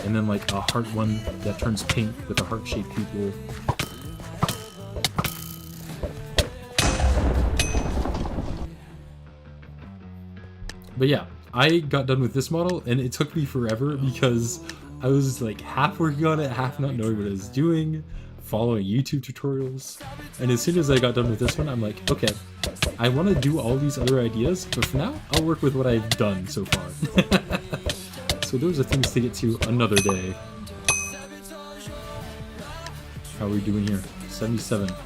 and then like a heart one that turns pink with a heart-shaped pupil. But yeah, I got done with this model and it took me forever because I was like half working on it, half not knowing what I was doing, following YouTube tutorials. And as soon as I got done with this one, I'm like, okay, I want to do all these other ideas, but for now, I'll work with what I've done so far. So those are things to get to another day. How are we doing here? 77. Alright.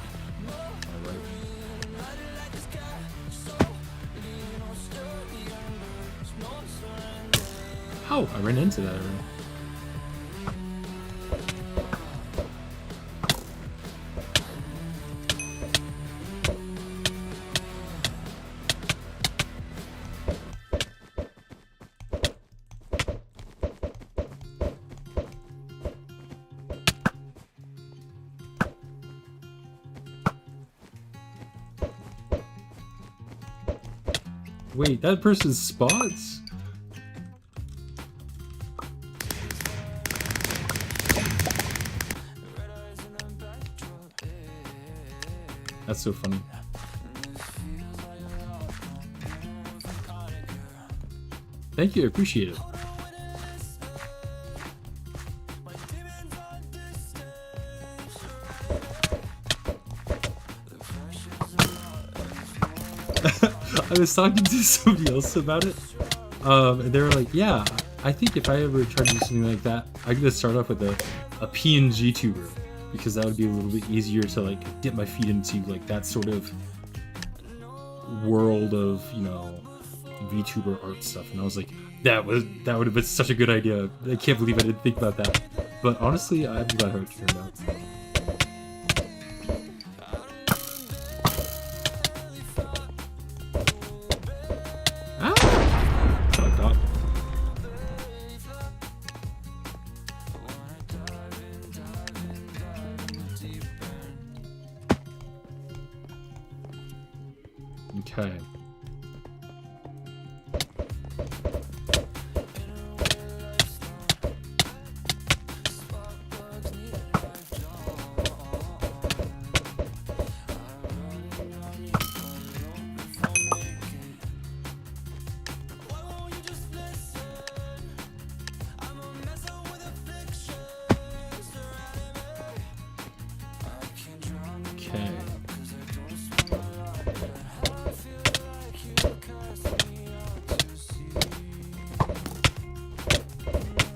Oh, I ran into that already. Wait, that person's spots? That's so funny. Thank you, I appreciate it. I was talking to somebody else about it, and they were like, yeah, I think if I ever tried to do something like that, I'm gonna start off with a PNG tuber, because that would be a little bit easier to like dip my feet into like that sort of world of, you know, VTuber art stuff. And I was like, that would have been such a good idea. I can't believe I didn't think about that. But honestly, I'm glad how it turned out. Okay.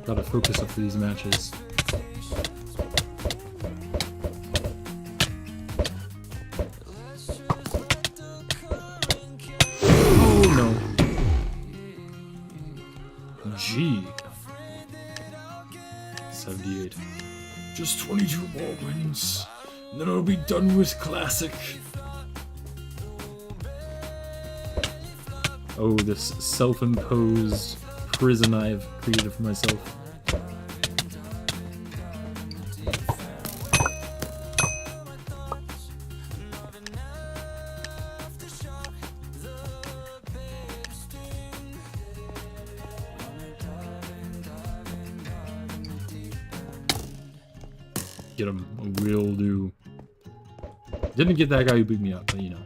Gotta focus up for these matches. Oh no. G. 78. Just 22 more wins, and then I'll be done with Classic. Oh, this self-imposed prison I've created for myself. Get him. Will do. Didn't get that guy who beat me up, but you know.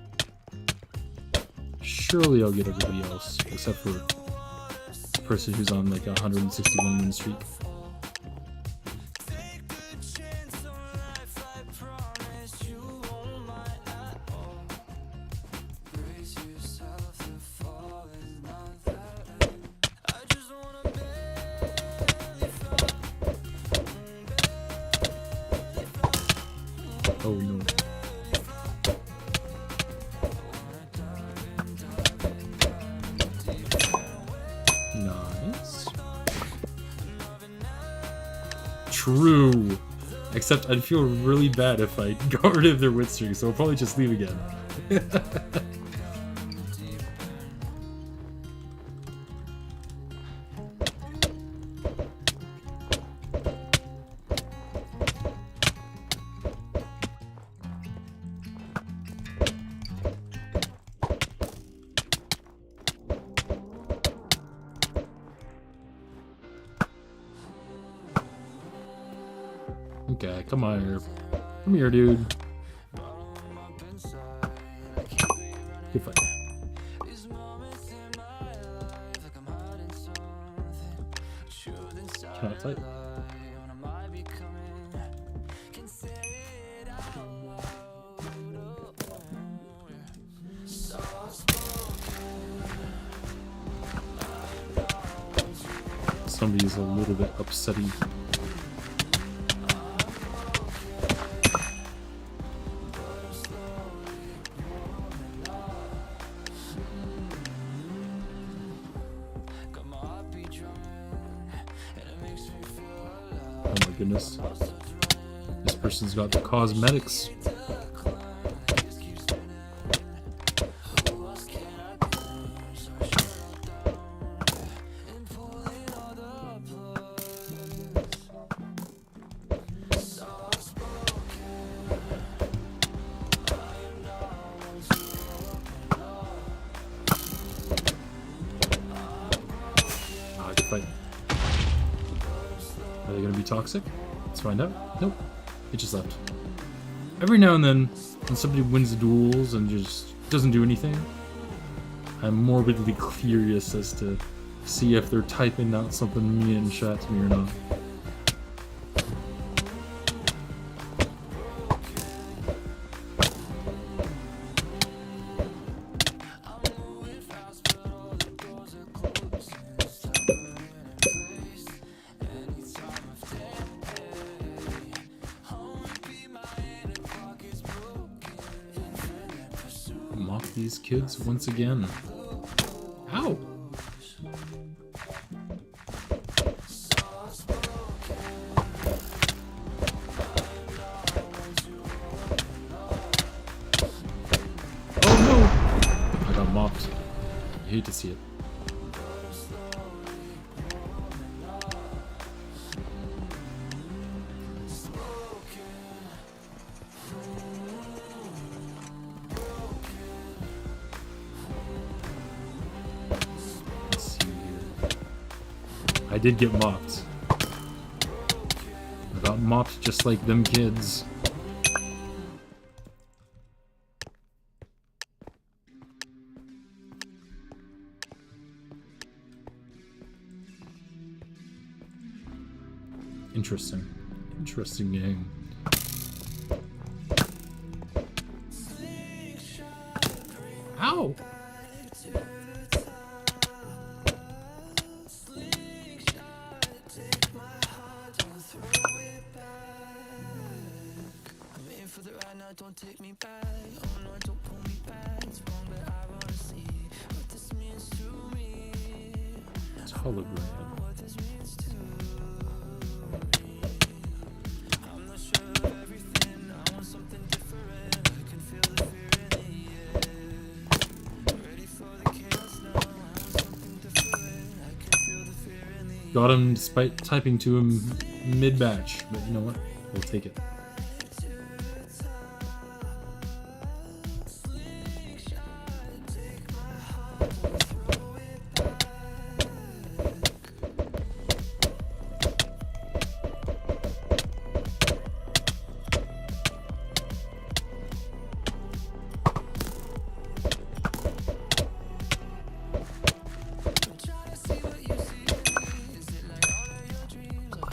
Surely I'll get everybody else, except for the person who's on like a 161 win streak. Oh no. Nice. True. Except I'd feel really bad if I got rid of their win streak, so I'll probably just leave again. Okay, come on here. Come here, dude. Good fight. Cannot fight. Somebody's a little bit upsetty. Oh my goodness. This person's got the cosmetics. Good fight. Are they gonna be toxic? Let's find out. Nope. It just left. Every now and then, when somebody wins duels and just doesn't do anything, I'm morbidly curious as to see if they're typing out something mean in chat to me or not. Mock these kids once again. Ow! Oh no! I got mocked. I hate to see it. I did get mopped. I got mopped just like them kids. Interesting. Interesting game. Ow! Don't take me back. Oh no, don't pull me back. It's wrong, but I wanna see what this means to me. It's hologram. What this means to me. I'm not sure of everything. I want something different. I can feel the fear in the air. Ready for the chaos now. Got him despite typing to him mid-match, but you know what? We'll take it.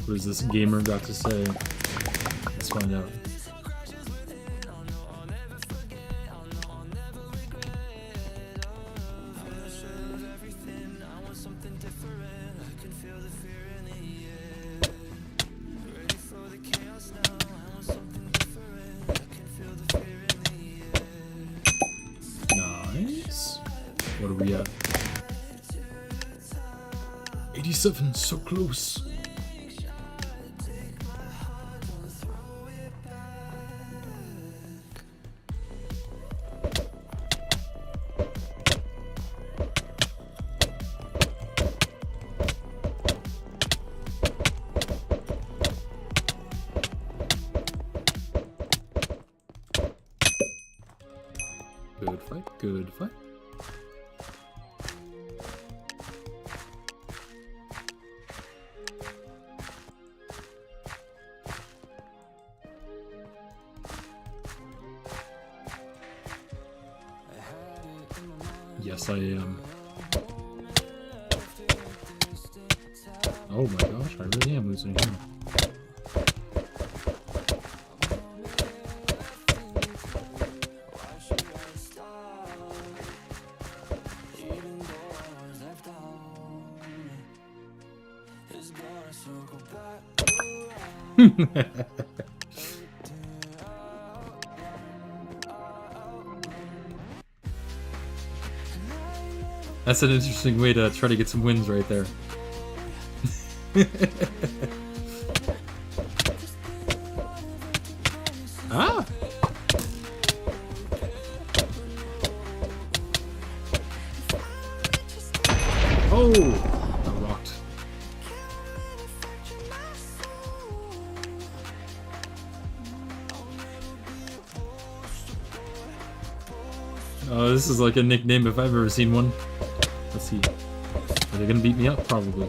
What has this gamer got to say? Let's find out. Nice. What are we at? 87, so close. Good fight, good fight. Yes, I am. Oh my gosh, I really am losing here. That's an interesting way to try to get some wins right there. Ah! Oh! I rocked. Oh, this is like a nickname if I've ever seen one. Let's see. Are they gonna beat me up? Probably.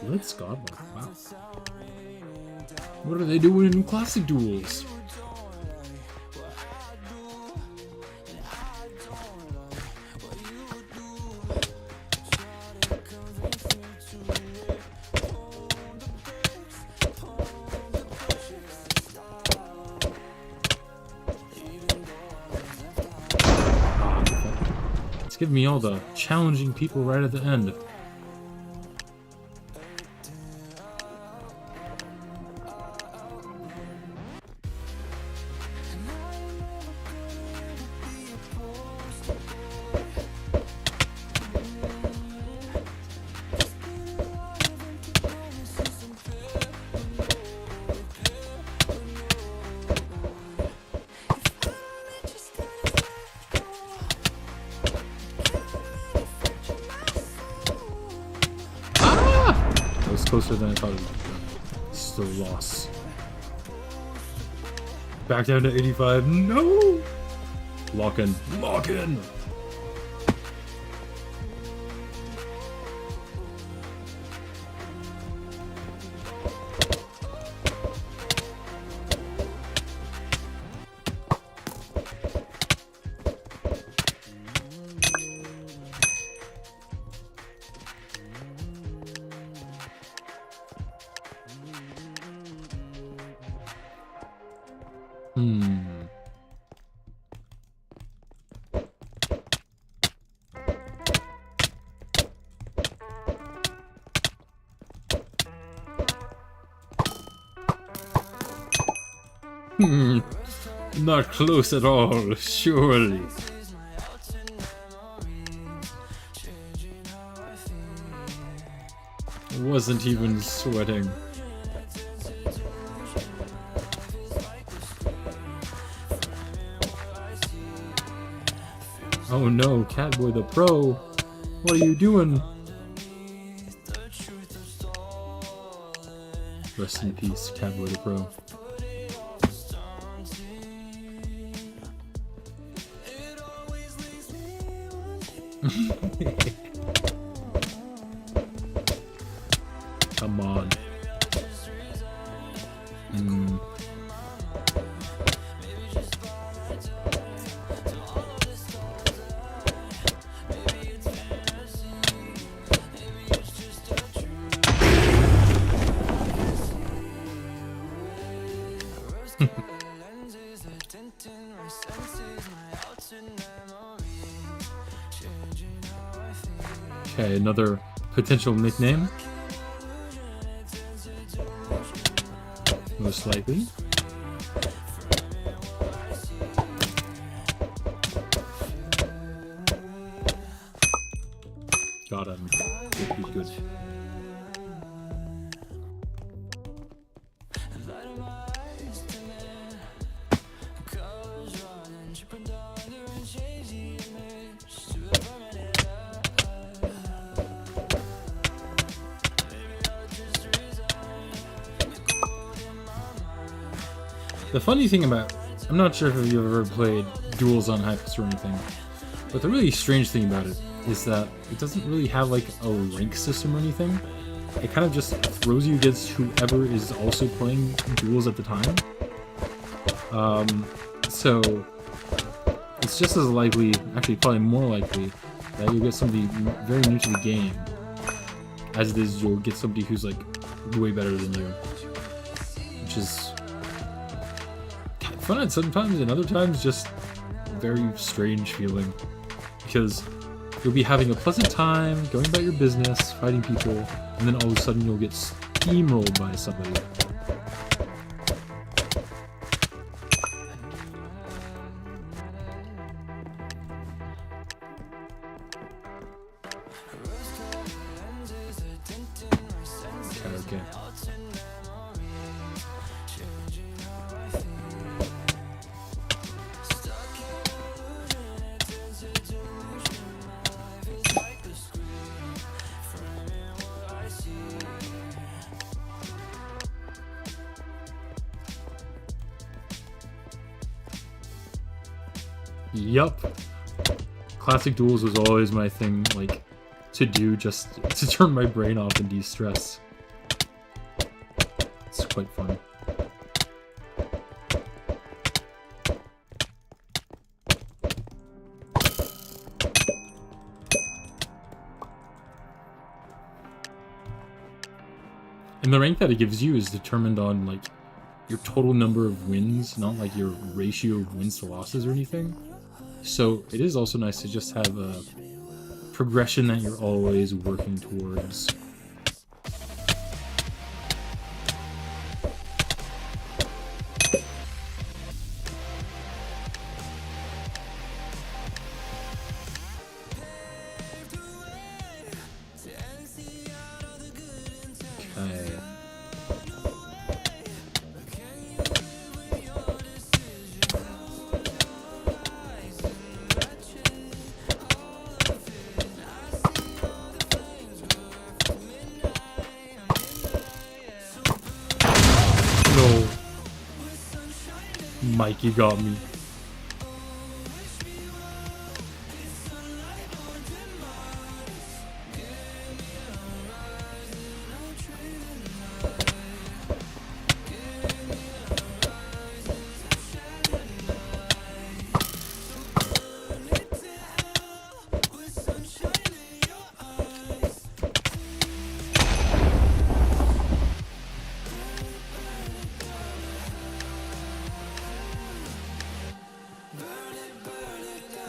Let's godlike. Wow. What are they doing in classic duels? It's giving me all the challenging people right at the end. Closer than I thought it would be. Still lost. Back down to 85. No! Lock in. Lock in! Not close at all, surely. Wasn't even sweating. Oh no, Catboy the Pro! What are you doing? Rest in peace, Catboy the Pro. Come on. Okay, another potential nickname. Most likely. Got him. Good, good. The funny thing about, I'm not sure if you've ever played Duels on Hypixel or anything, but the really strange thing about it is that it doesn't really have like a rank system or anything. It kind of just throws you against whoever is also playing Duels at the time. So it's just as likely, actually probably more likely, that you'll get somebody very new to the game as it is you'll get somebody who's like way better than you, which is fun at sometimes, and other times just very strange feeling, because you'll be having a pleasant time, going about your business, fighting people, and then all of a sudden you'll get steamrolled by somebody. Okay. Yup. Classic Duels was always my thing, like, to do just to turn my brain off and de-stress. It's quite fun. And the rank that it gives you is determined on, like, your total number of wins, not like your ratio of wins to losses or anything. So it is also nice to just have a progression that you're always working towards. Okay. No. Mikey got me.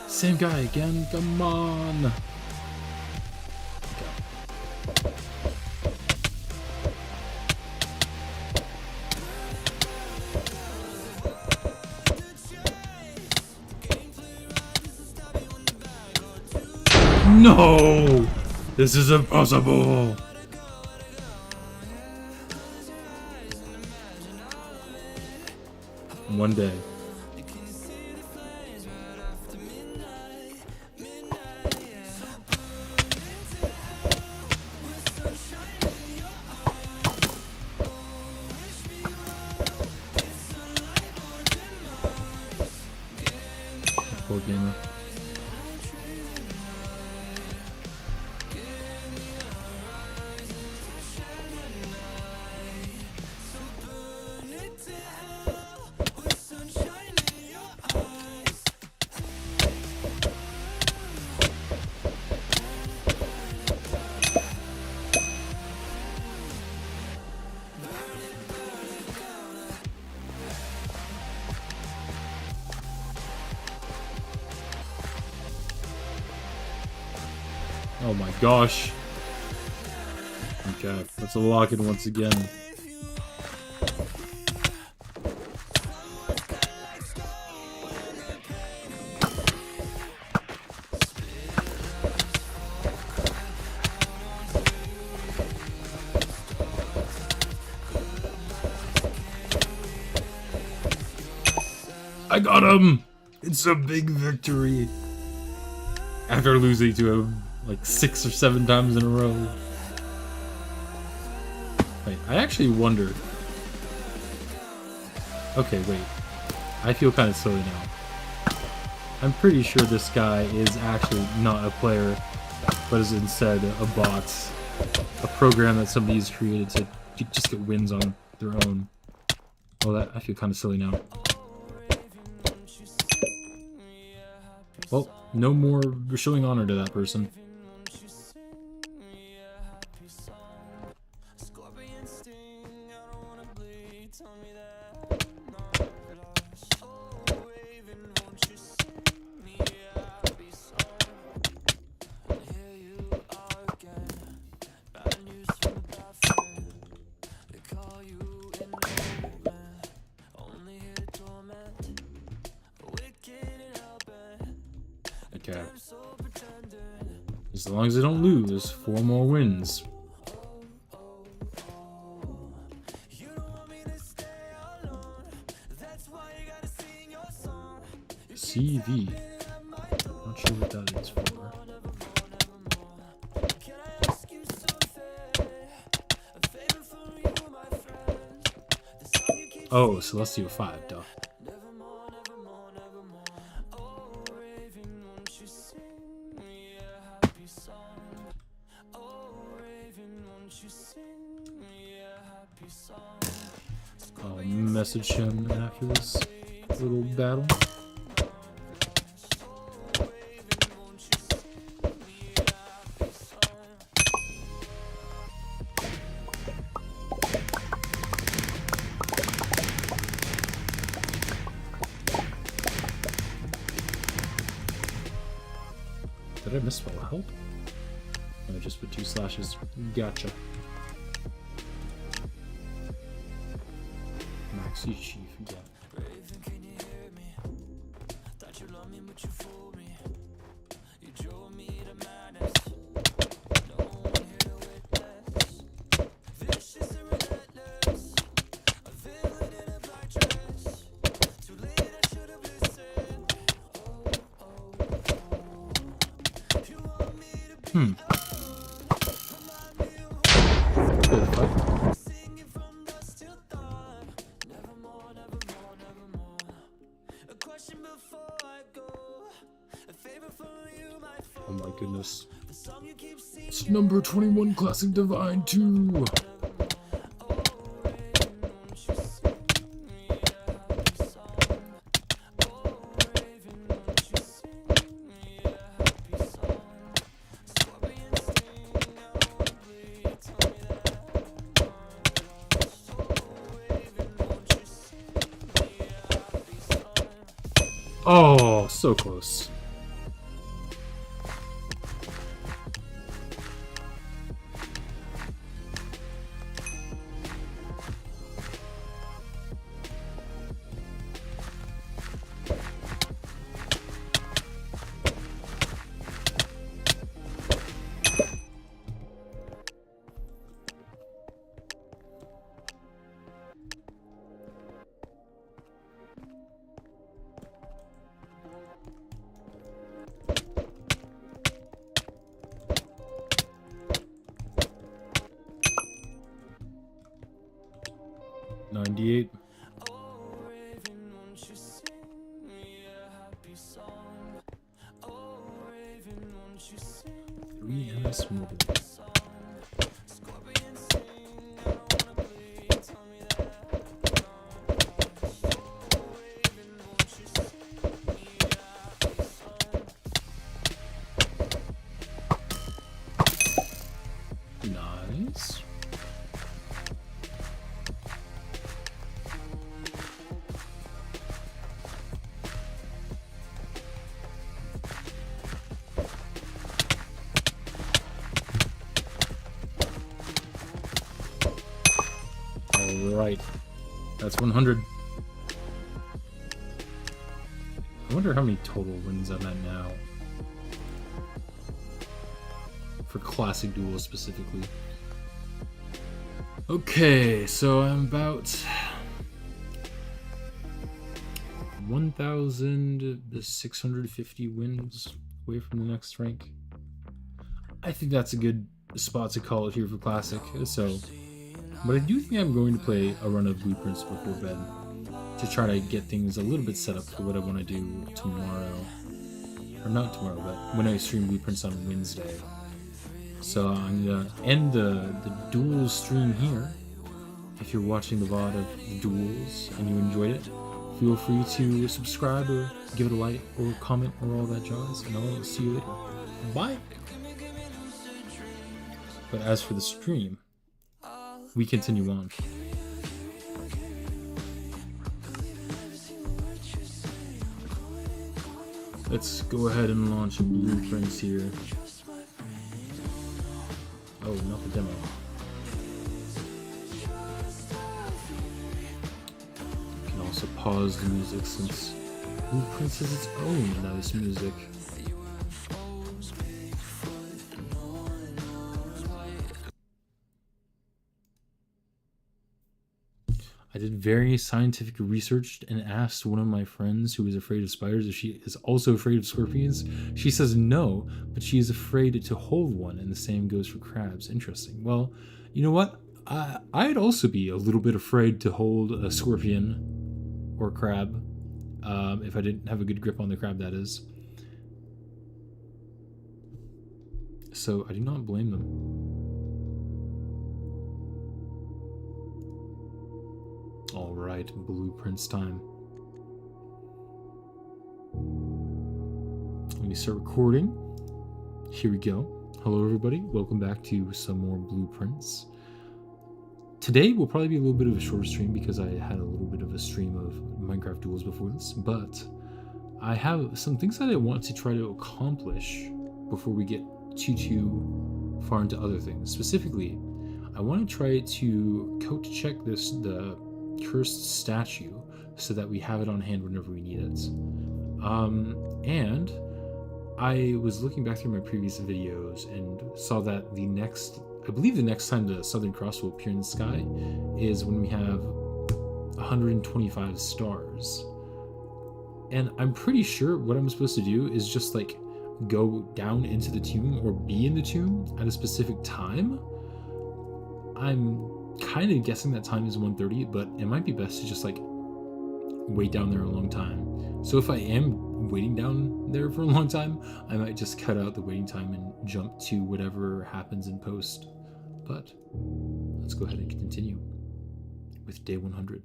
Same guy again, come on! No! This is impossible! One day. Poor gamer. Oh my gosh. Okay, let's lock it once again. I got him! It's a big victory. After losing to him like 6 or 7 times in a row. Wait, I actually wonder. Okay, wait. I feel kind of silly now. I'm pretty sure this guy is actually not a player, but is instead a bot. A program that somebody's created to just get wins on their own. Oh, that I feel kind of silly now. Well, no more showing honor to that person. Okay. As long as they don't lose, 4 more wins. CV. Not sure what that is for. Oh, Celestial 5, duh. I'll message him after this little battle. Did I misspell help? No, I just put 2 slashes. Gotcha. Maxi Chief, yeah. Oh my goodness. It's number 21 Classic Divine 2. Oh, so close. 98. Three MS Mobile. Nice. Alright. That's 100. I wonder how many total wins I'm at now. For classic duels specifically. Okay, so I'm about 1,650 wins away from the next rank. I think that's a good spot to call it here for classic. So, but I do think I'm going to play a run of blueprints before bed to try to get things a little bit set up for what I want to do tomorrow. Or not tomorrow, but when I stream blueprints on Wednesday. So I'm gonna end the Duels stream here. If you're watching the VOD of the Duels and you enjoyed it, feel free to subscribe or give it a like or comment or all that jazz, and I'll see you later. Bye! But as for the stream, we continue on. Let's go ahead and launch blueprints here. Oh, not the demo. You can also pause the music since Blueprints is its own nice music. I did very scientific research and asked one of my friends who is afraid of spiders if she is also afraid of scorpions. She says no, but she is afraid to hold one, and the same goes for crabs. Interesting. Well, you know what? I'd also be a little bit afraid to hold a scorpion or crab, if I didn't have a good grip on the crab, that is. So I do not blame them. Alright, blueprints time. Let me start recording. Here we go. Hello everybody, welcome back to some more blueprints. Today will probably be a little bit of a shorter stream because I had a little bit of a stream of Minecraft Duels before this, but I have some things that I want to try to accomplish before we get too far into other things. Specifically, I want to try to code check the cursed statue so that we have it on hand whenever we need it. And I was looking back through my previous videos and saw that I believe the next time the Southern Cross will appear in the sky is when we have 125 stars. And I'm pretty sure what I'm supposed to do is just like go down into the tomb or be in the tomb at a specific time. I'm kind of guessing that time is 1:30, but it might be best to just like wait down there a long time. So if I am waiting down there for a long time, I might just cut out the waiting time and jump to whatever happens in post. But let's go ahead and continue with day 100.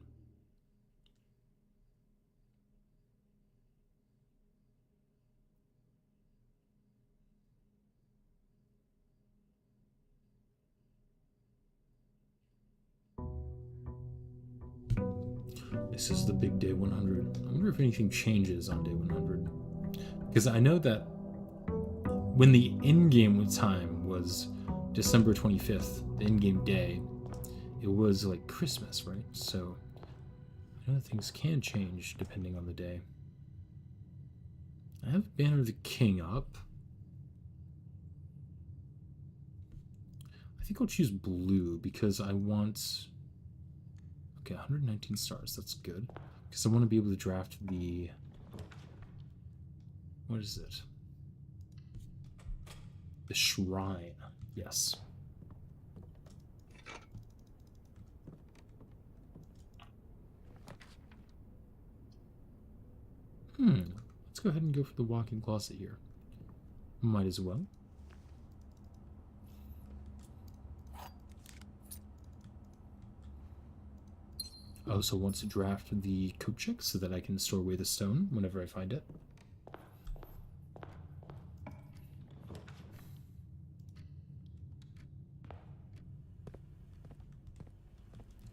This is the big day 100. I wonder if anything changes on day 100. Because I know that when the in-game time was December 25th, the in-game day, it was like Christmas, right? So I know that things can change depending on the day. I have Banner of the King up. I think I'll choose blue because I want... Okay, 119 stars, that's good. Because I want to be able to draft the... What is it? The shrine, yes. Let's go ahead and go for the walk-in closet here. Might as well. I also want to draft the code check so that I can store away the stone whenever I find it.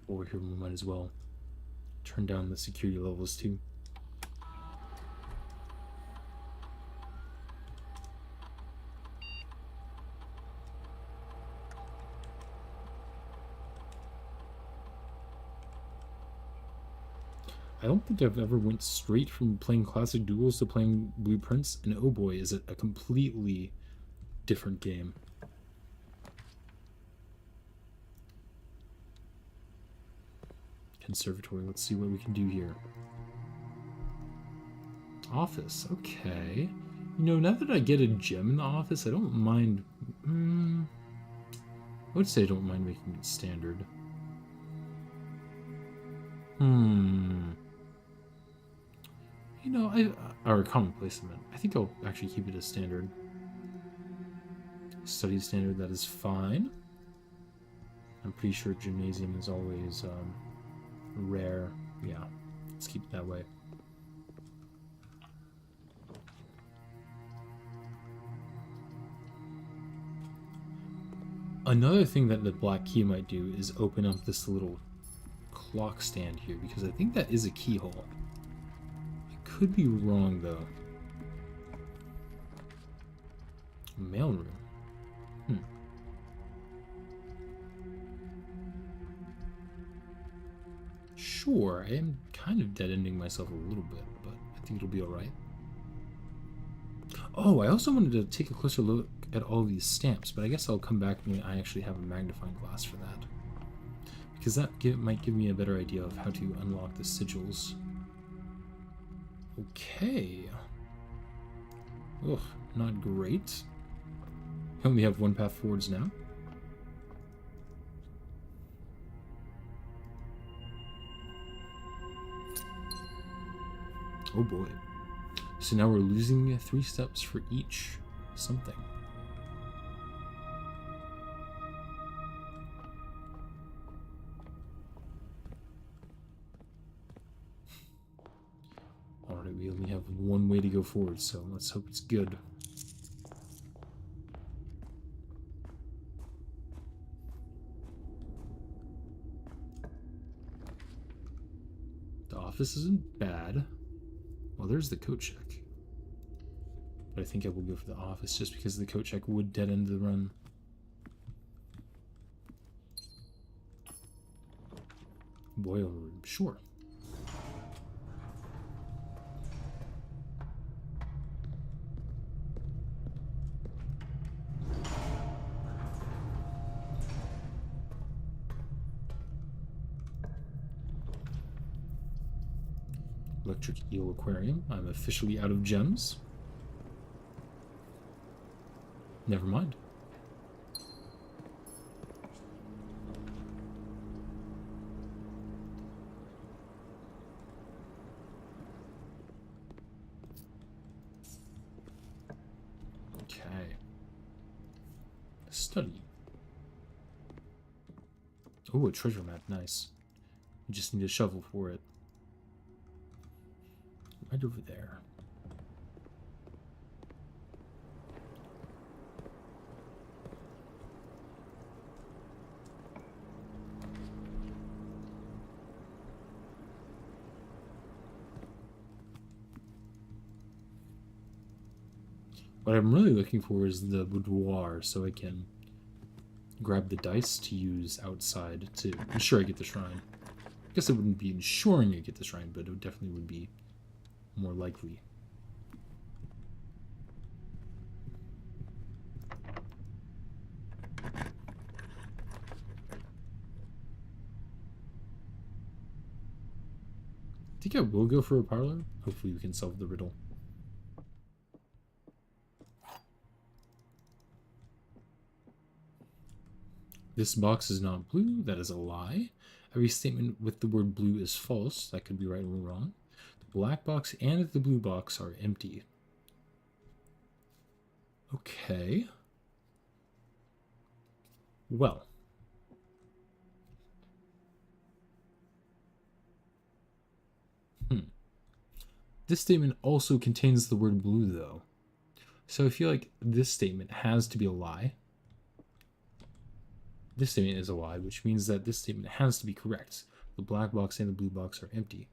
Over here, we might as well turn down the security levels too. I don't think I've ever went straight from playing classic Duels to playing Blueprints, and oh boy, is it a completely different game. Conservatory, let's see what we can do here. Office, okay. You know, now that I get a gem in the office, I don't mind... I would say I don't mind making it standard. You know, or common placement. I think I'll actually keep it as standard. Study standard, that is fine. I'm pretty sure gymnasium is always rare. Yeah, let's keep it that way. Another thing that the black key might do is open up this little clock stand here, because I think that is a keyhole. Could be wrong though. Mailroom. Sure, I am kind of dead-ending myself a little bit, but I think it'll be alright. Oh, I also wanted to take a closer look at all these stamps, but I guess I'll come back when I actually have a magnifying glass for that. Because that might give me a better idea of how to unlock the sigils. Okay. Ugh, not great. I only have one path forwards now. Oh boy. So now we're losing 3 steps for each something. Alright, we only have one way to go forward, so let's hope it's good. The office isn't bad. Well, there's the coat check. But I think I will go for the office just because the coat check would dead end the run. Boiler room, sure. Electric Eel Aquarium. I'm officially out of gems. Never mind. Okay. Study. Oh, a treasure map. Nice. We just need a shovel for it. Right over there. What I'm really looking for is the boudoir, so I can grab the dice to use outside to ensure I get the shrine. I guess it wouldn't be ensuring I get the shrine, but it definitely would be more likely. I think I will go for a parlor. Hopefully we can solve the riddle. This box is not blue. That is a lie. Every statement with the word blue is false. That could be right or wrong. The Black box and the blue box are empty. Okay. Well. This statement also contains the word blue, though. So I feel like this statement has to be a lie. This statement is a lie, which means that this statement has to be correct. The black box and the blue box are empty.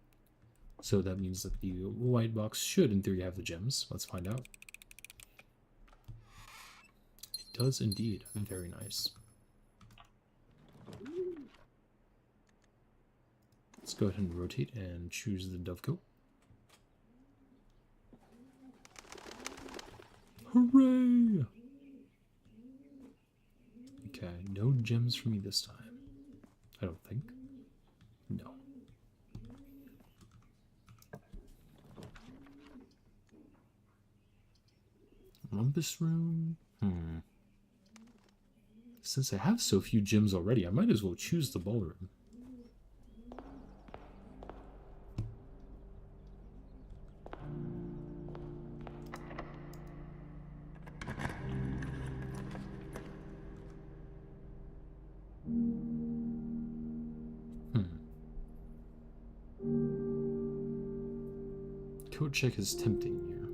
So that means that the white box should, in theory, have the gems. Let's find out. It does indeed. Very nice. Let's go ahead and rotate and choose the dovecoat. Hooray! Okay, no gems for me this time. I don't think. No. Rumpus room? Since I have so few gems already, I might as well choose the ballroom. Coat check is tempting here.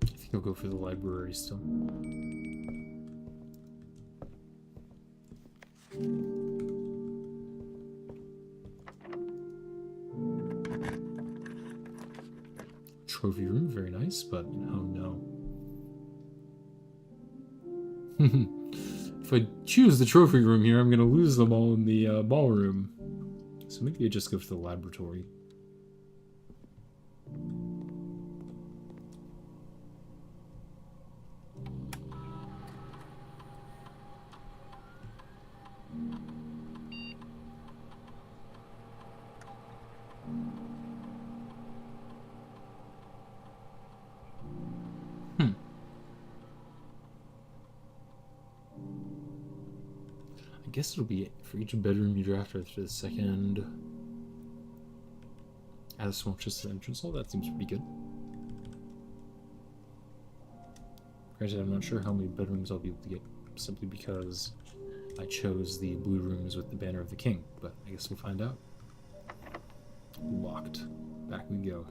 I think I'll go for the library still. Trophy room, very nice, but oh no. If I choose the trophy room here, I'm going to lose them all in the ballroom. So maybe I just go for the laboratory. I guess it'll be for each bedroom you draft after the second. Add a small chest to the entrance hall. That seems pretty good. Granted, I'm not sure how many bedrooms I'll be able to get simply because I chose the blue rooms with the banner of the king, but I guess we'll find out. Locked. Back we go.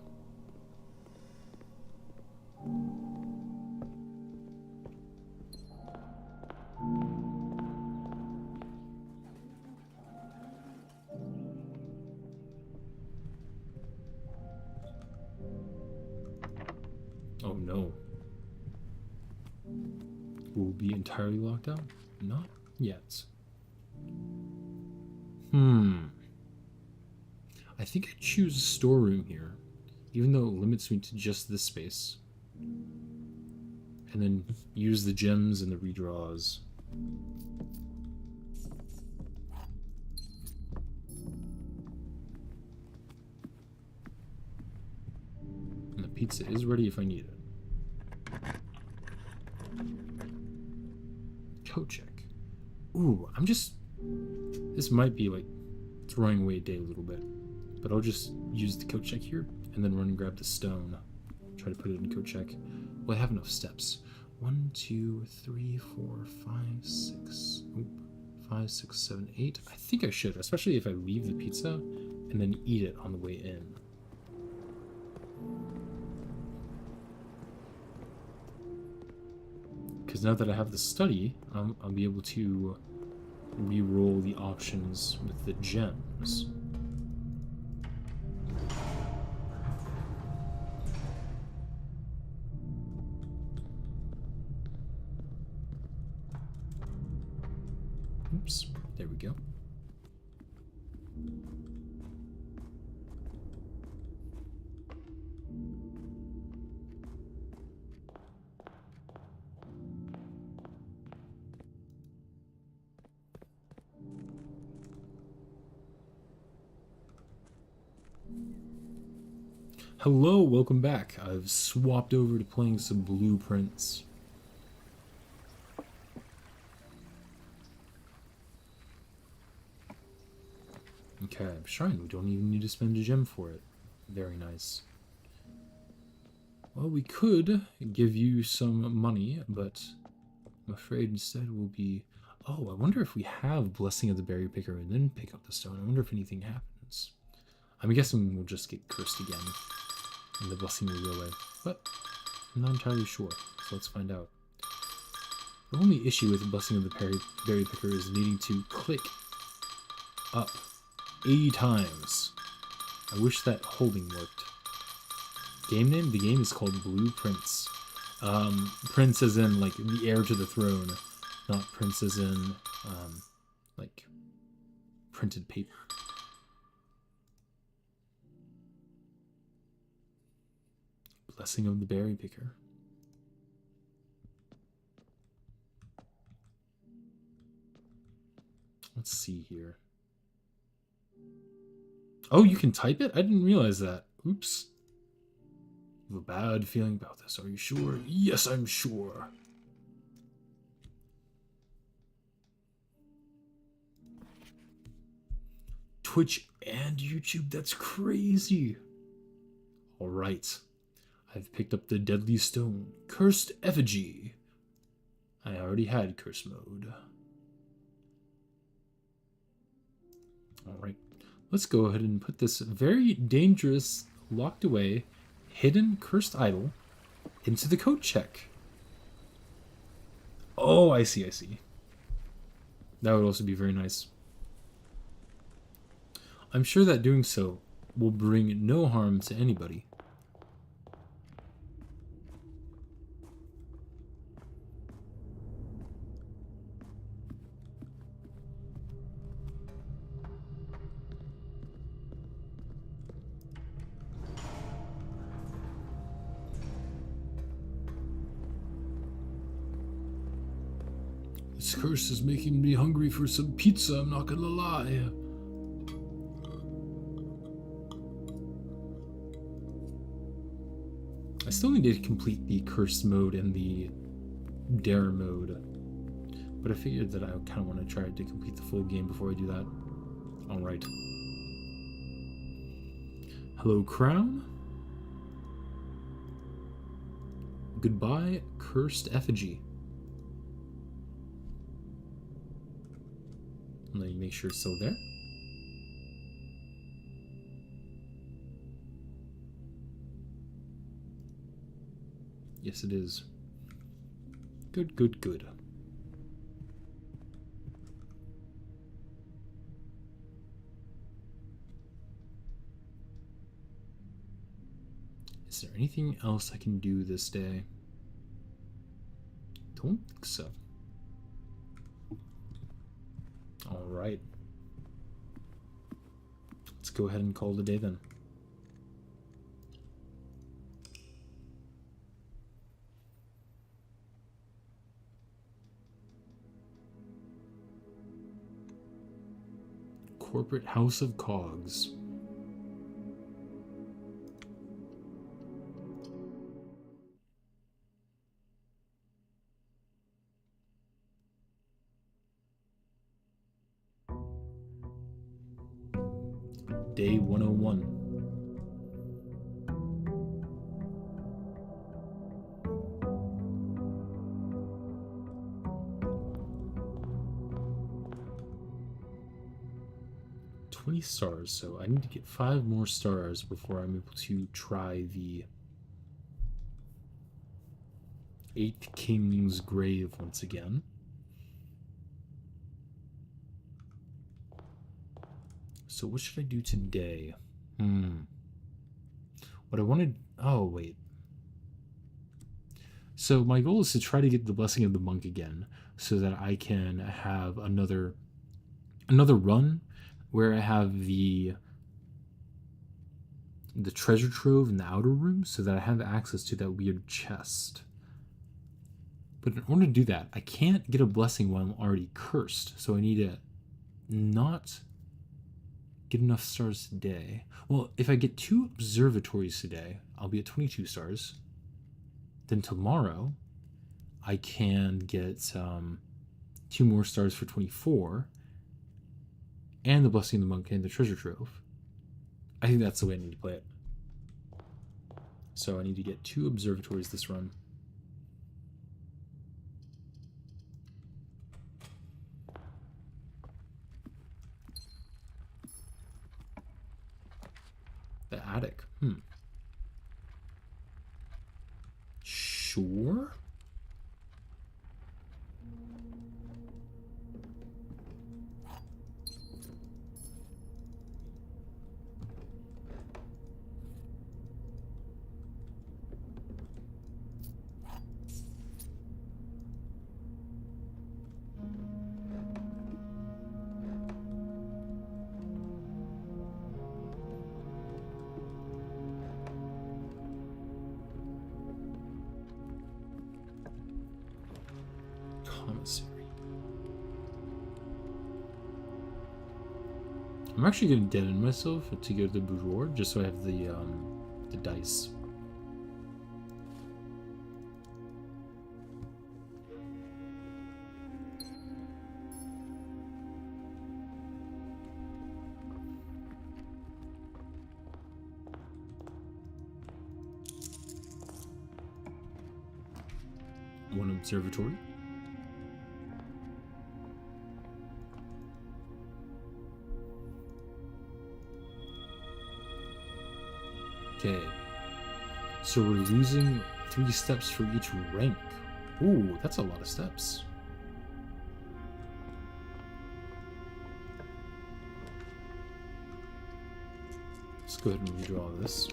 Oh no. Will be entirely locked out? Not yet. I think I choose a storeroom here, even though it limits me to just this space. And then use the gems and the redraws. And the pizza is ready if I need it. Coat check. Ooh, this might be like throwing away a day a little bit, but I'll just use the coat check here and then run and grab the stone. Try to put it in coat check. Well, I have enough steps. 1, 2, 3, 4, 5, 6. Oop, 5, 6, 7, 8. I think I should, especially if I leave the pizza and then eat it on the way in. Because now that I have the study, I'll be able to re-roll the options with the gems. Oops, there we go. Hello, welcome back. I've swapped over to playing some Blueprints. Okay, shrine. We don't even need to spend a gem for it. Very nice. Well, we could give you some money, but I'm afraid instead we'll be... Oh, I wonder if we have Blessing of the Berry Picker and then pick up the stone. I wonder if anything happens. I'm guessing we'll just get cursed again, and the blessing will go away. But I'm not entirely sure, so let's find out. The only issue with the Blessing of the Berry Picker is needing to click up 80 times. I wish that holding worked. Game name? The game is called Blueprints. Prince as in, like, the heir to the throne. Not Prince as in, like, printed paper. Blessing of the Berry Picker. Let's see here. Oh, you can type it? I didn't realize that. Oops. I have a bad feeling about this. Are you sure? Yes, I'm sure. Twitch and YouTube? That's crazy. Alright. I've picked up the Deadly Stone. Cursed Effigy. I already had curse mode. Alright. Let's go ahead and put this very dangerous, locked away, hidden cursed idol into the code check. Oh, I see, I see. That would also be very nice. I'm sure that doing so will bring no harm to anybody. This curse is making me hungry for some pizza, I'm not gonna lie. I still need to complete the cursed mode and the dare mode. But I figured that I kind of want to try to complete the full game before I do that. Alright. Hello, Crown. Goodbye, Cursed Effigy. Let me make sure it's still there. Yes, it is. Good, good, good. Is there anything else I can do this day? Don't think so. Alright. Let's go ahead and call it a day then. Corporate House of Cogs. Day 101. Stars, so I need to get 5 more stars before I'm able to try the 8th King's Grave once again. So what should I do today? What I wanted... Oh, wait. So my goal is to try to get the Blessing of the Monk again, so that I can have another run where I have the treasure trove in the outer room, so that I have access to that weird chest. But in order to do that, I can't get a blessing while I'm already cursed, so I need to not get enough stars today. Well, if I get 2 observatories today, I'll be at 22 stars. Then tomorrow, I can get 2 more stars for 24. and the Blessing of the Monk and the Treasure Trove. I think that's the way I need to play it. So I need to get 2 observatories this run. The attic. Sure. Commissary. I'm actually going to deaden myself to go to the boudoir just so I have the dice. One observatory. Okay, so we're losing 3 steps for each rank. Ooh, that's a lot of steps. Let's go ahead and redraw this.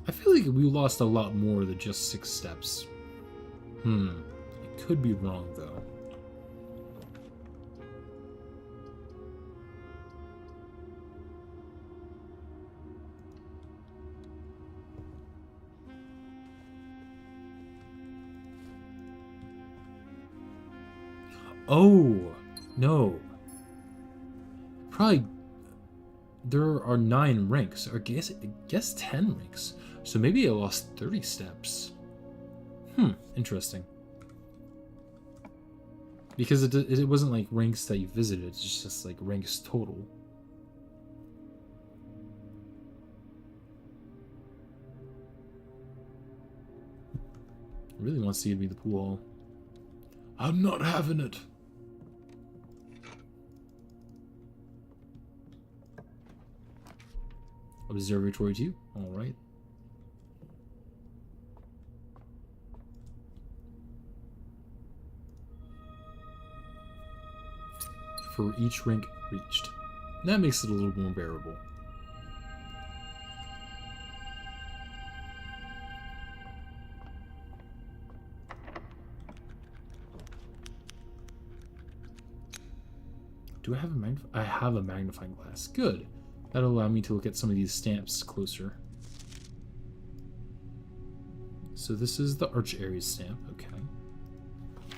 I feel like we lost a lot more than just 6 steps. It could be wrong though. Oh, no. Probably there are 9 ranks, or I guess 10 ranks. So maybe I lost 30 steps. Interesting. Because it wasn't like ranks that you visited, it's just like ranks total. I really want to see it be the pool hall. I'm not having it. Observatory 2, alright. For each rank reached. That makes it a little more bearable. Do I have I have a magnifying glass. Good. That'll allow me to look at some of these stamps closer. So this is the Arch Ares stamp. Okay.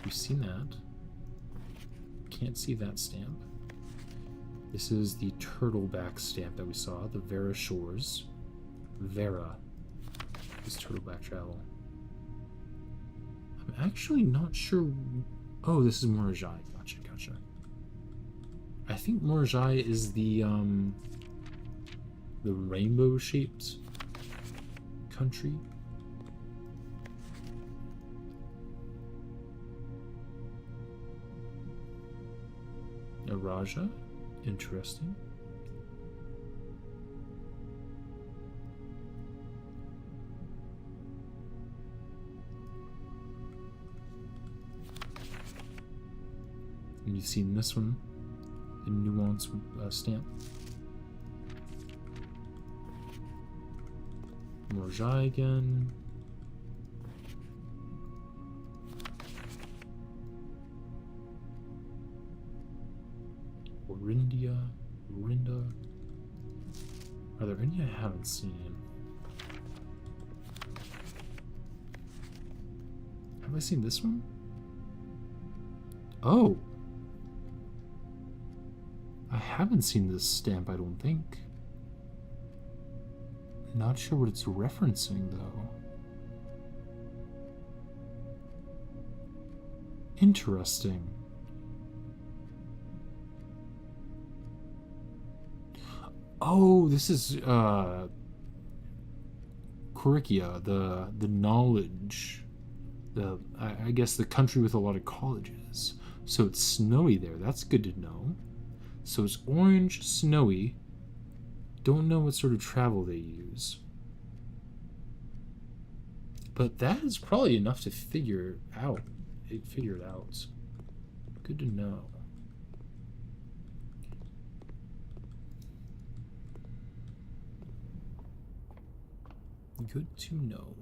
We've seen that. Can't see that stamp. This is the turtleback stamp that we saw. The Vera Shores. Vera is turtleback travel. I'm actually not sure. Oh, this is Morajai. Gotcha, gotcha. I think Morajai is the rainbow-shaped country. A Raja? Interesting. And you've seen this one, the nuance stamp. Morjai again. Orinda. Are there any I haven't seen? Have I seen this one? Oh! I haven't seen this stamp, I don't think. Not sure what it's referencing, though. Interesting. Oh, this is Korea, the knowledge, I guess the country with a lot of colleges. So it's snowy there. That's good to know. So it's orange, snowy. Don't know what sort of travel they use. But that is probably enough to figure it out. Good to know. Good to know.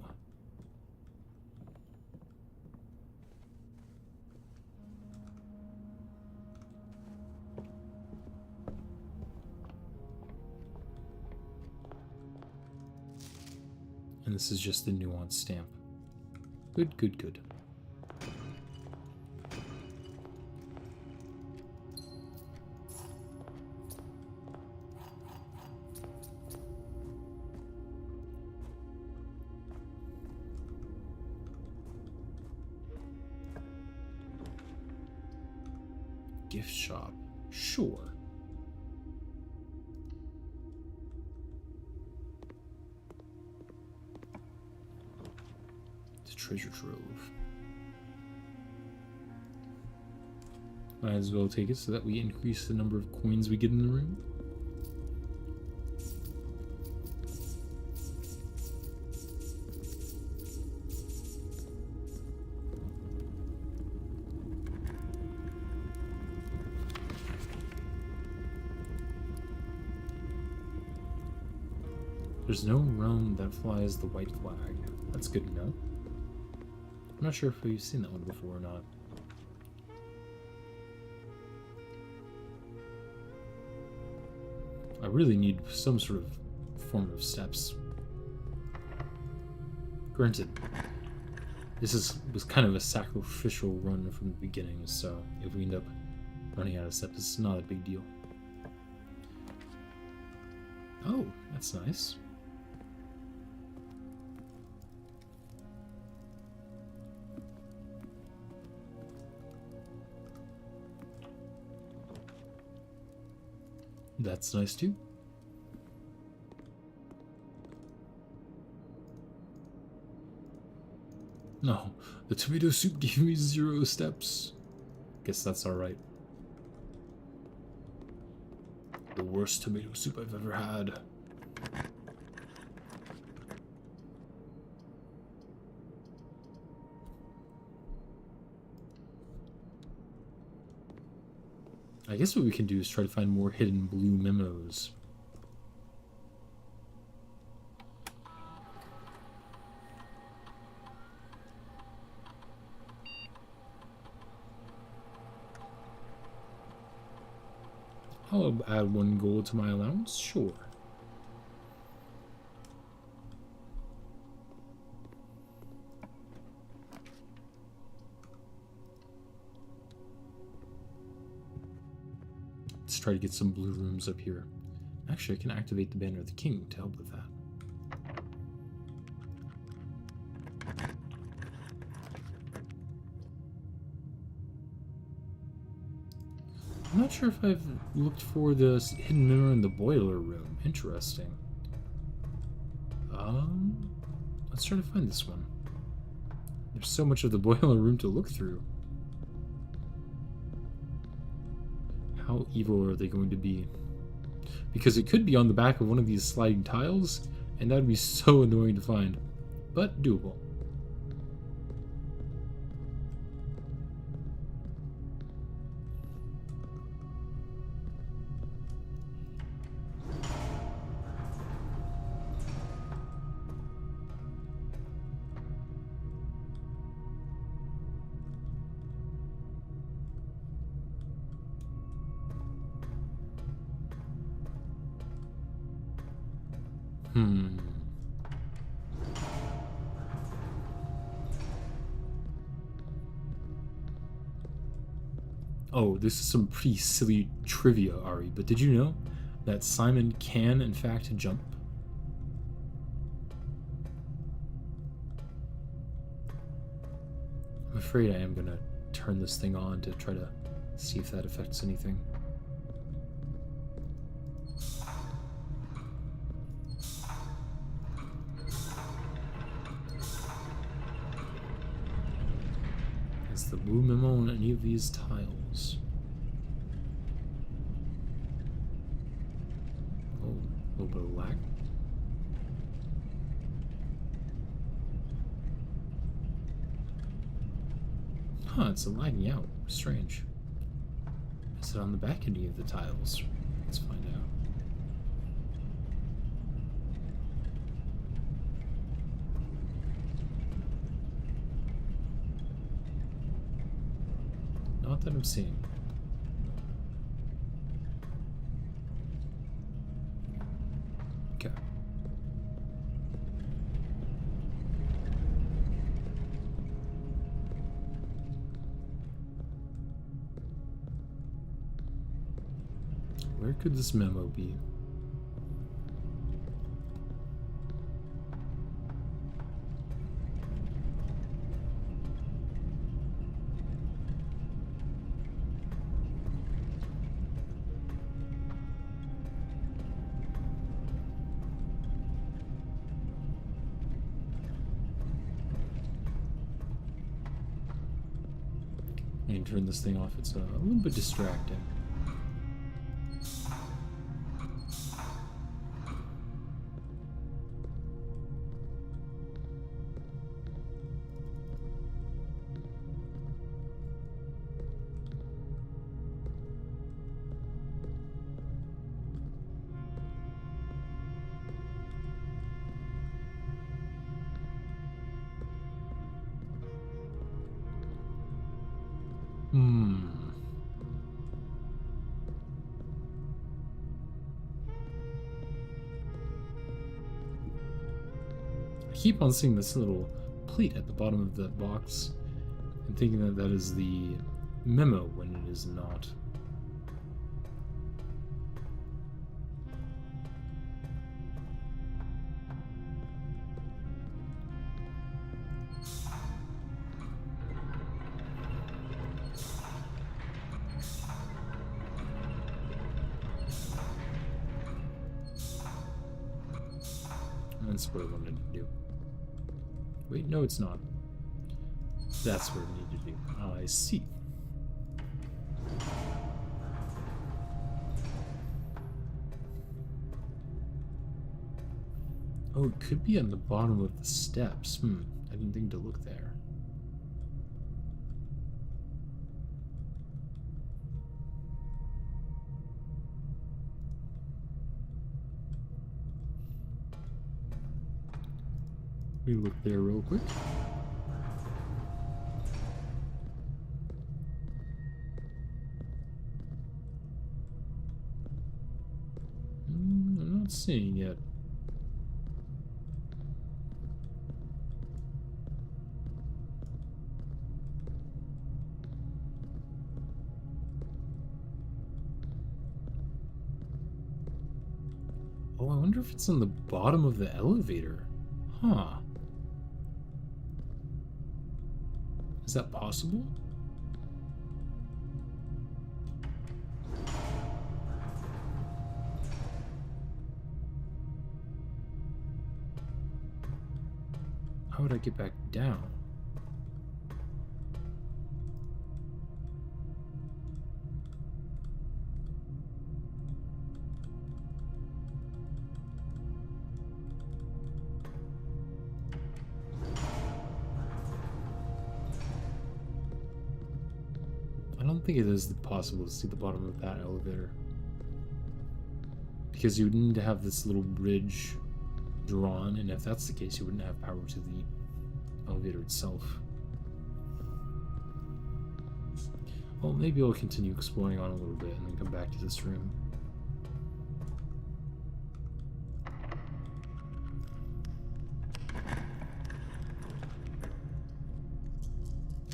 And this is just the nuanced stamp. Good, good, good. Gift shop. Sure. The treasure trove. Might as well take it so that we increase the number of coins we get in the room. There's no realm that flies the white flag. That's good to know. I'm not sure if we've seen that one before or not. I really need some sort of form of steps. Granted, this was kind of a sacrificial run from the beginning, so if we end up running out of steps, it's not a big deal. Oh, that's nice. That's nice too. No, the tomato soup gave me 0 steps. Guess that's alright. The worst tomato soup I've ever had. I guess what we can do is try to find more hidden blue memos. I'll add 1 gold to my allowance, sure. Let's try to get some blue rooms up here. Actually, I can activate the Banner of the King to help with that. I'm not sure if I've looked for the hidden memo in the boiler room. Interesting. Let's try to find this one. There's so much of the boiler room to look through. How evil are they going to be? Because it could be on the back of one of these sliding tiles, and that would be so annoying to find. But doable. Oh, this is some pretty silly trivia, Ari, but did you know that Simon can, in fact, jump? I'm afraid I am gonna turn this thing on to try to see if that affects anything. Is the blue memo on any of these tiles? Oh, a little bit of lag. Huh, it's lagging out. Strange. Is it on the back of any of the tiles? Let's find out. Not that I'm seeing. Okay. Where could this memo be? And turn this thing off. It's a little bit distracting. I keep on seeing this little pleat at the bottom of the box and thinking that that is the memo when it is not. That's what I wanted to do. Wait, no, it's not. That's what I need to do. I see. Oh, it could be on the bottom of the steps. I didn't think to look there. We look there real quick. I'm not seeing it. Oh, I wonder if it's on the bottom of the elevator. Huh. Is that possible? How would I get back down? I don't think it is possible to see the bottom of that elevator. Because you would need to have this little bridge drawn, and if that's the case, you wouldn't have power to the elevator itself. Well, maybe I'll continue exploring on a little bit and then come back to this room.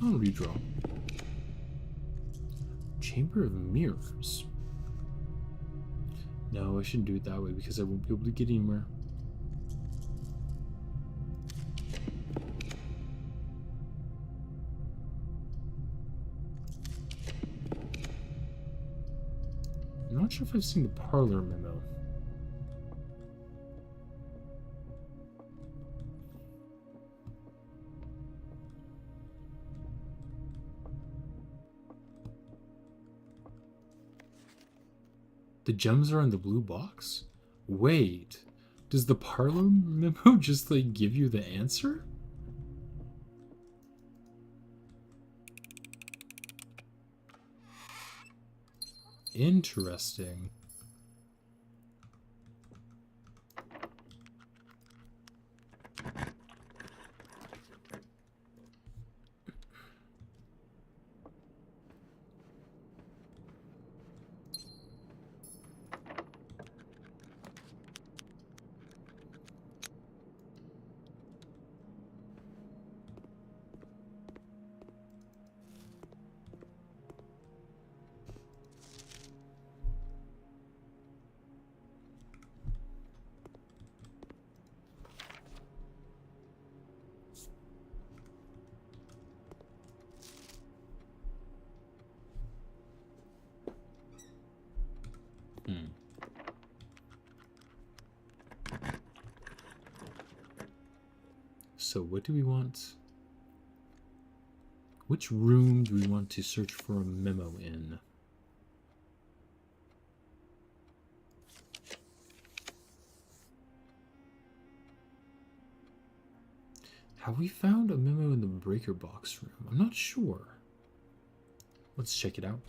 I'll redraw. Chamber of Mirrors. No, I shouldn't do it that way because I won't be able to get anywhere. not sure if I've seen the parlor memo. The gems are in the blue box? Wait, does the parlor memo just like give you the answer? Interesting. So what do we want? Which room do we want to search for a memo in? Have we found a memo in the breaker box room? I'm not sure. Let's check it out.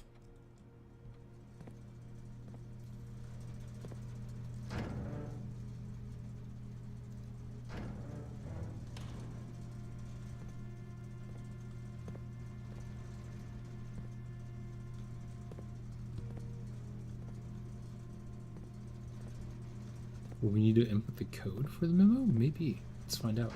Will we need to input the code for the memo? Maybe. Let's find out.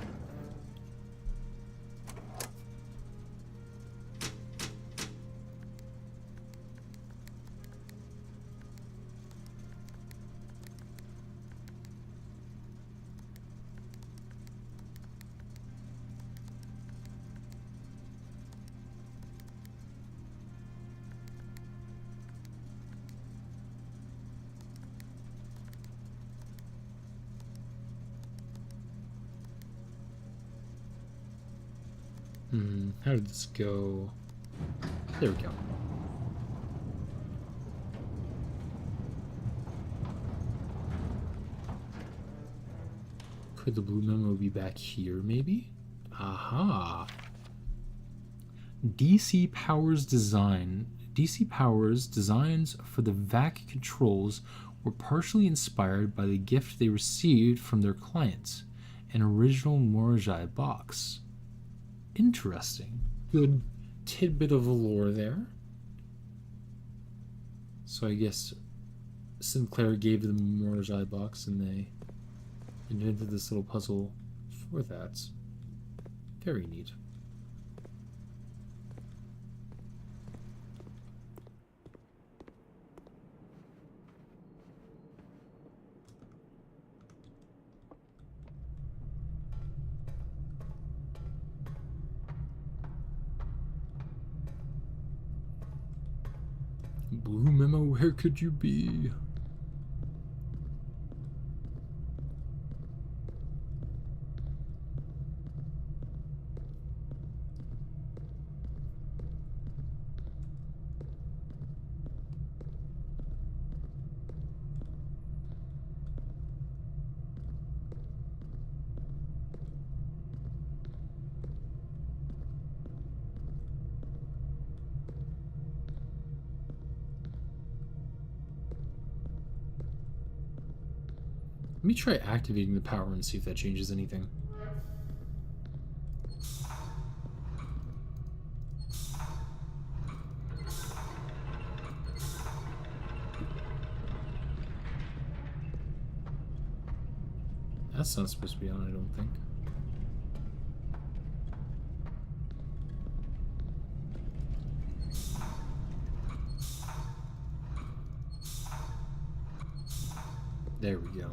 How did this go? There we go. Could the blue memo be back here, maybe? Aha! DC Power's designs for the VAC controls were partially inspired by the gift they received from their clients, an original Morjai box. Interesting. Good tidbit of lore there. So I guess Sinclair gave them a Morjai box and they invented this little puzzle for that. Very neat. Blue memo, where could you be? Let me try activating the power and see if that changes anything. That's not supposed to be on, I don't think. There we go.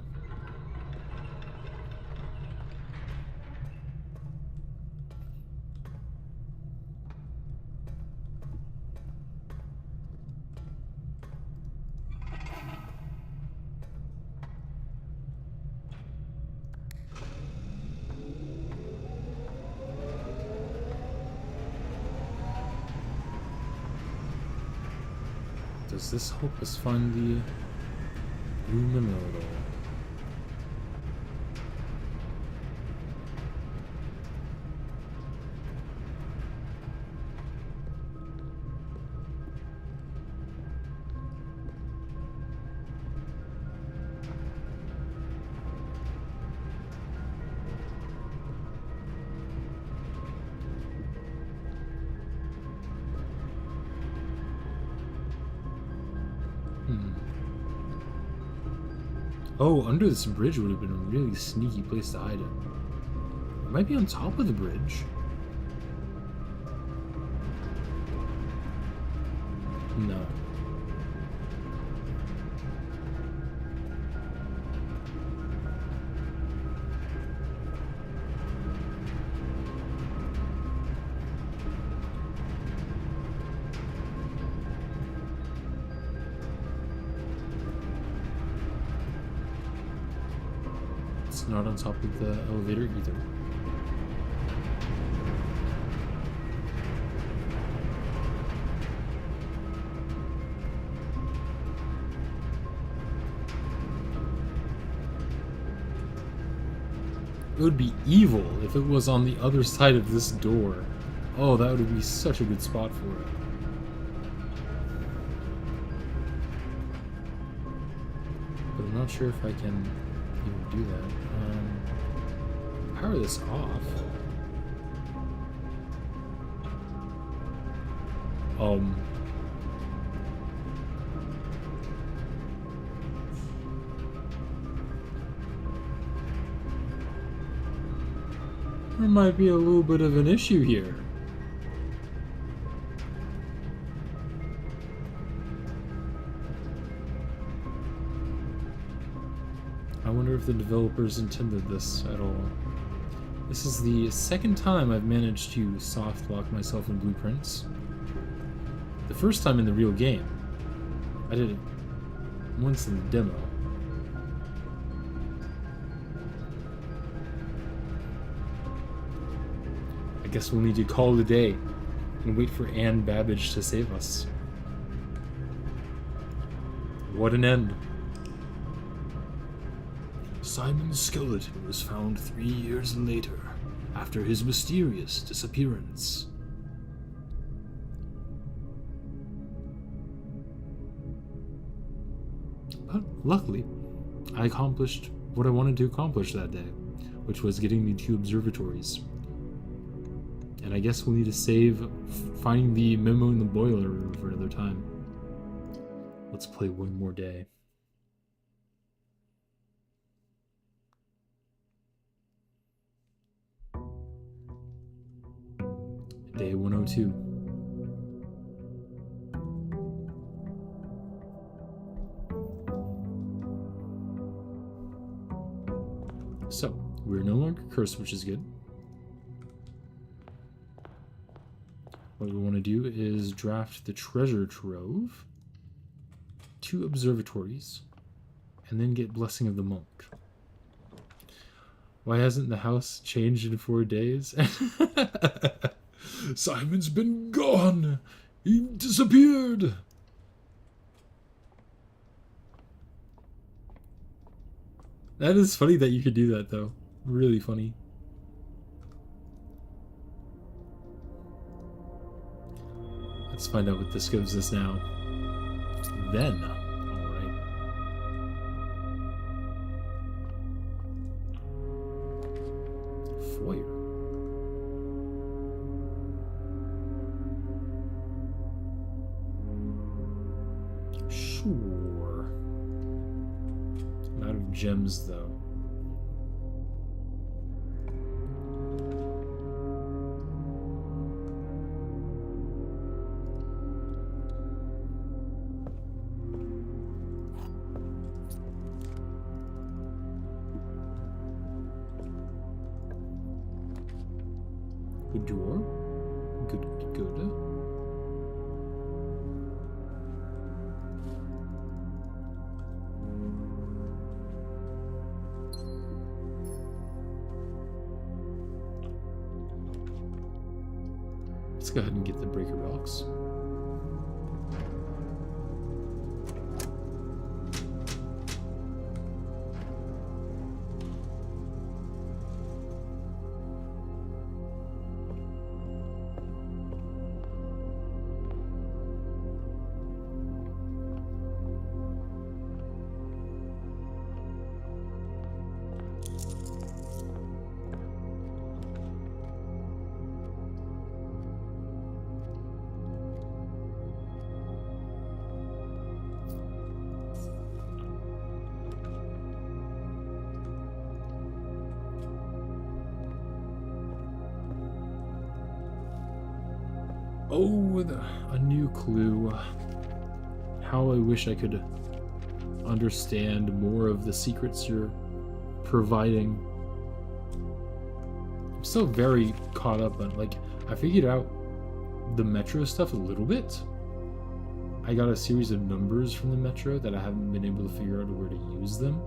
does this help us find the blue memo at all? Oh, under this bridge would have been a really sneaky place to hide it. It might be on top of the bridge. No. It's not on top of the elevator either. It would be evil if it was on the other side of this door. Oh, that would be such a good spot for it. But I'm not sure if I can even do that. Power this off. There might be a little bit of an issue here. I wonder if the developers intended this at all. This is the second time I've managed to soft lock myself in blueprints. The first time in the real game. I did it once in the demo. I guess we'll need to call it a day and wait for Anne Babbage to save us. What an end. Simon's skeleton was found 3 years later, after his mysterious disappearance. But luckily, I accomplished what I wanted to accomplish that day, which was getting the 2 observatories. And I guess we'll need to save finding the memo in the boiler room for another time. Let's play one more day. Day 102. So, we're no longer cursed, which is good. What we want to do is draft the treasure trove, 2 observatories, and then get Blessing of the Monk. Why hasn't the house changed in 4 days? Simon's been gone! He disappeared! That is funny that you could do that, though. Really funny. Let's find out what this gives us now. Then. Alright. Foyer. Sure. I'm out of gems, though. Good door. Good. Let's go ahead and get the breaker box. Oh, a new clue. How I wish I could understand more of the secrets you're providing. I'm still very caught up on, like, I figured out the Metro stuff a little bit. I got a series of numbers from the Metro that I haven't been able to figure out where to use them.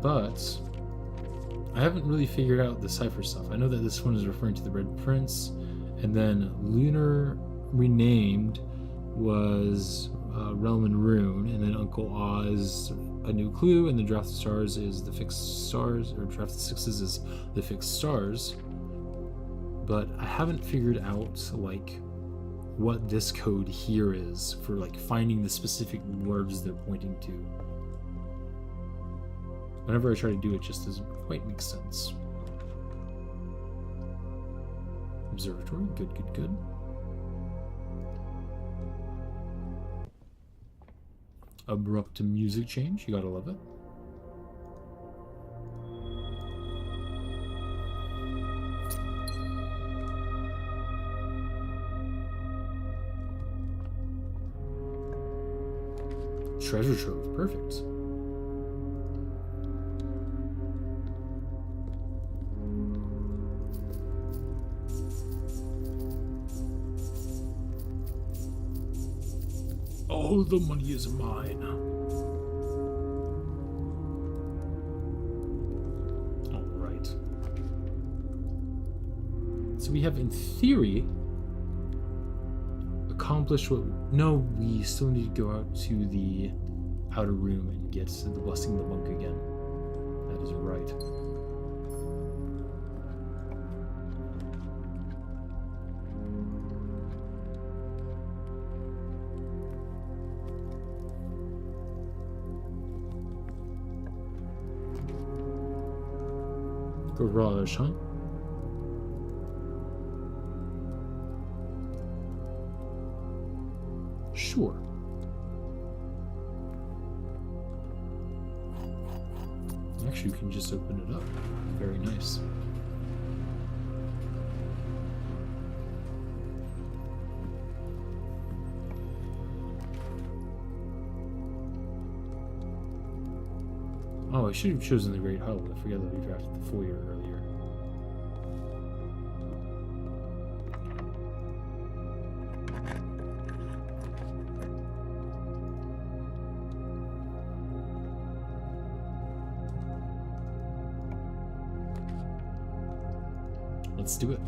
But I haven't really figured out the cipher stuff. I know that this one is referring to the Red Prince, and then Lunar Renamed was Realm and Rune, and then Uncle Oz a new clue, and the Draft of Stars is the fixed stars, or Draft of Sixes is the fixed stars. But I haven't figured out like what this code here is for like finding the specific words they're pointing to. Whenever I try to do it, just doesn't quite make sense. Observatory, good, good, good. Abrupt music change, you gotta love it. Treasure trove, perfect. Oh, the money is mine. All right. So we have, in theory, accomplished what... No, we still need to go out to the outer room and get the Blessing of the Monk again. That is right. Garage, huh? Sure. Actually, you can just open it up. Very nice. Oh, I should have chosen the Great Huddle. I forgot that we drafted the foyer earlier. Let's do it.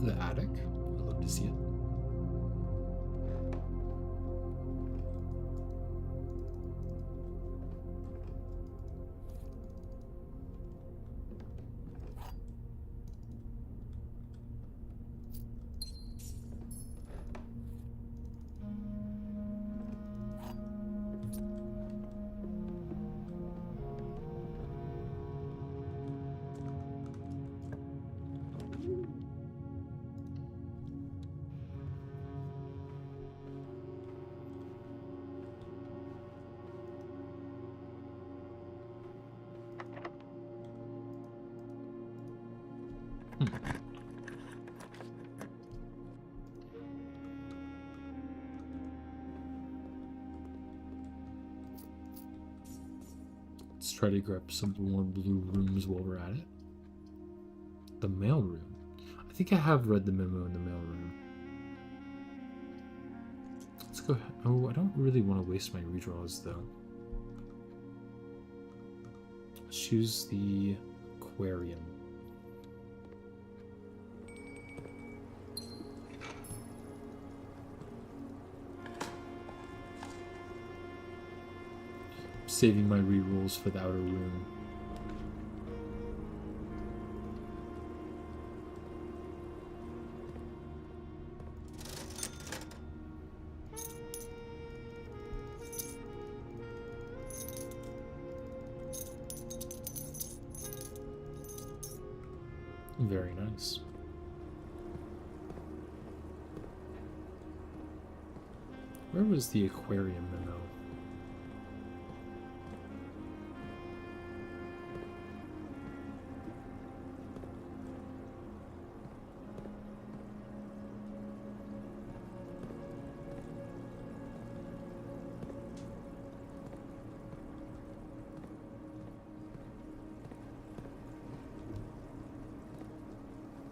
The attic. I'd love to see it. Let's try to grab some more blue rooms while we're at it. The mail room. I think I have read the memo in the mail room. Let's go ahead. Oh, I don't really want to waste my redraws though. Let's choose the aquarium. Saving my rerolls for the outer room. Very nice. Where was the aquarium memo?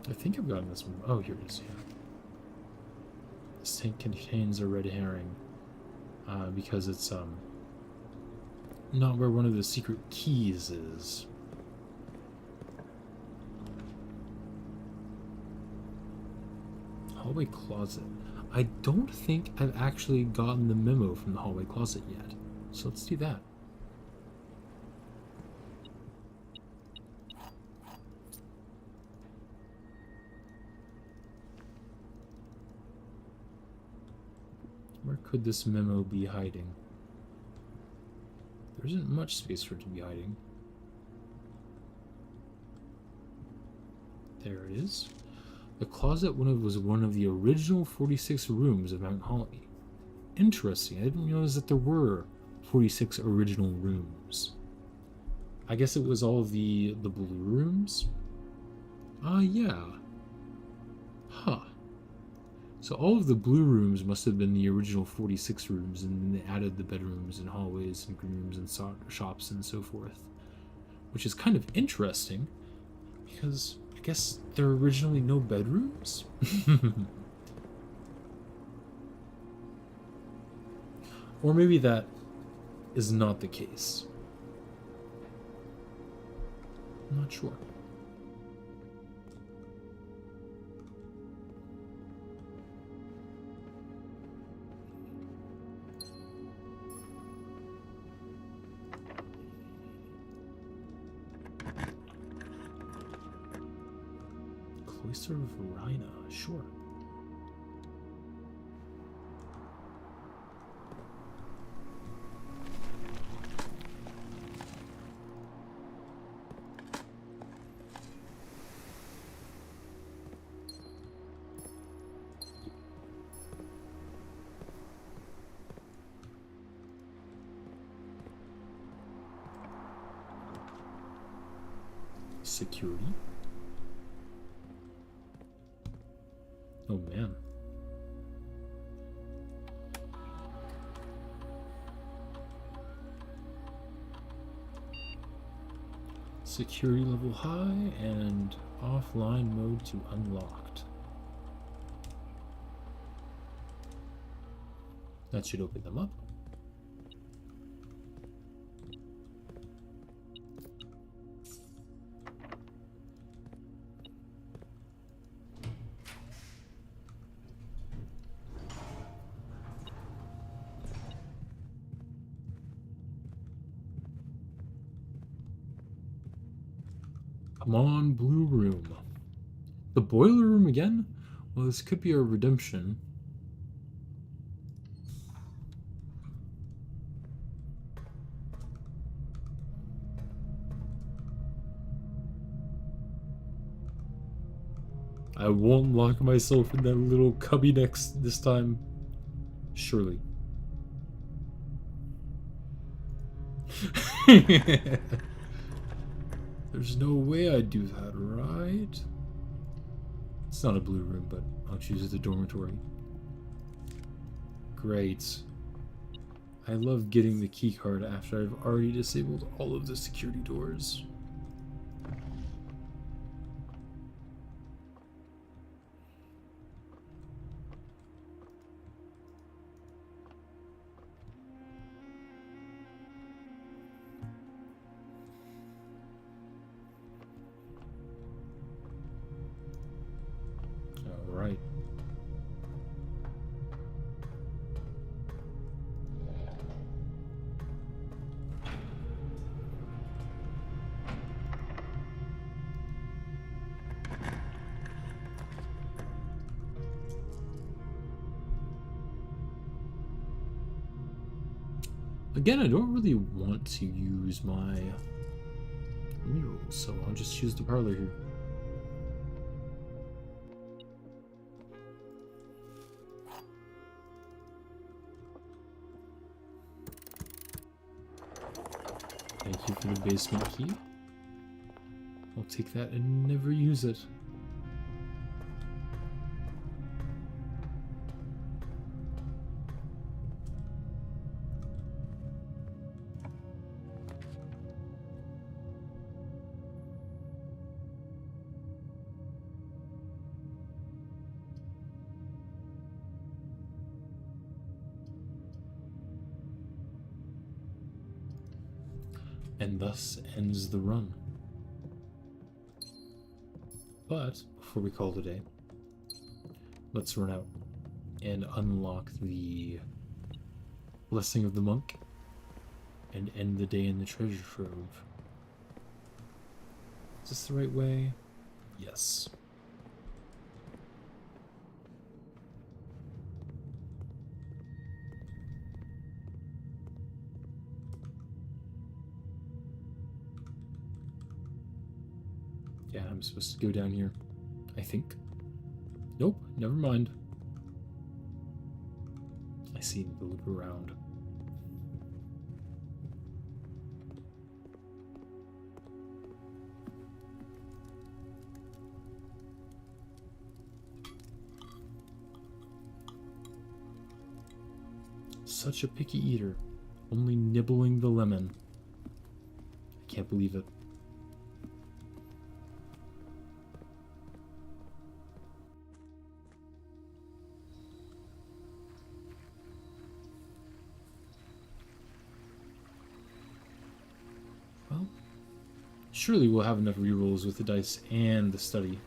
I think I've gotten this one. Oh, here it is. Yeah. This tank contains a red herring because it's not where one of the secret keys is. Hallway closet. I don't think I've actually gotten the memo from the hallway closet yet, so let's do that. Where could this memo be hiding? There isn't much space for it to be hiding. There it is. The closet was one of the original 46 rooms of Mount Holly. Interesting. I didn't realize that there were 46 original rooms. I guess it was all of the blue rooms? Yeah. Huh. So all of the blue rooms must have been the original 46 rooms, and then they added the bedrooms and hallways and green rooms and shops and so forth. Which is kind of interesting, because I guess there were originally no bedrooms? Or maybe that is not the case. I'm not sure. Cloister of Rhina, sure. Security? Oh man. Security level high and offline mode to unlocked. That should open them up. Come on, blue room. The boiler room again? Well, this could be our redemption. I won't lock myself in that little cubby next this time. Surely. There's no way I'd do that, right? It's not a blue room, but I'll choose the dormitory. Great. I love getting the key card after I've already disabled all of the security doors. Right. Again, I don't really want to use my murals, so I'll just choose the parlor here. Thank you for the basement key. I'll take that and never use it. And thus ends the run. But before we call it a day, let's run out and unlock the Blessing of the Monk and end the day in the treasure trove. Is this the right way? Yes. Yeah, I'm supposed to go down here, I think. Nope, never mind. I see the loop around. Such a picky eater, only nibbling the lemon. I can't believe it. Well, surely we'll have enough rerolls with the dice and the study.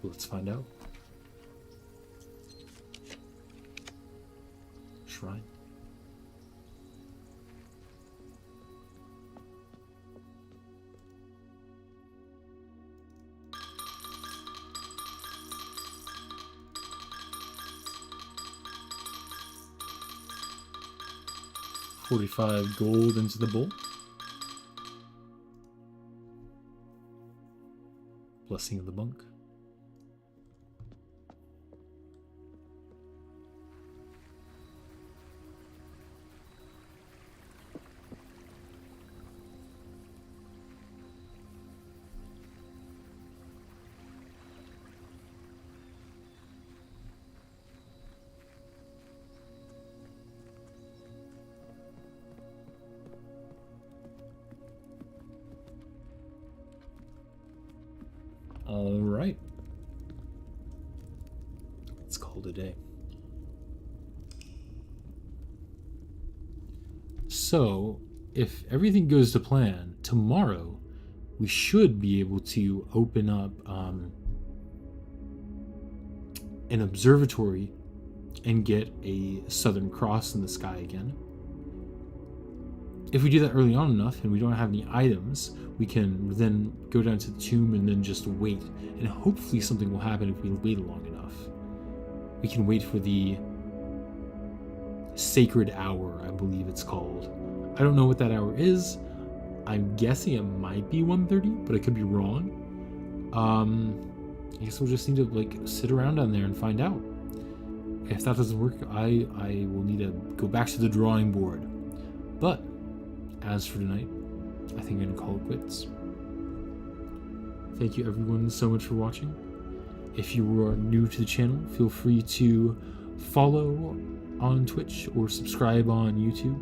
Let's find out. Shrine. $45 gold into the bowl. Blessing of the Monk. All right. It's called a day. So, if everything goes to plan, tomorrow we should be able to open up an observatory and get a Southern Cross in the sky again. If we do that early on enough and we don't have any items, we can then go down to the tomb and then just wait. And hopefully something will happen if we wait long enough. We can wait for the sacred hour, I believe it's called. I don't know what that hour is. I'm guessing it might be 1:30, but I could be wrong. I guess we'll just need to like sit around down there and find out. If that doesn't work, I will need to go back to the drawing board. But as for tonight, I think I'm gonna call it quits. Thank you everyone so much for watching. If you are new to the channel, feel free to follow on Twitch or subscribe on YouTube.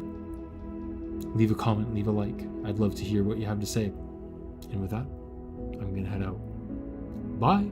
Leave a comment, leave a like. I'd love to hear what you have to say. And with that, I'm gonna head out. Bye!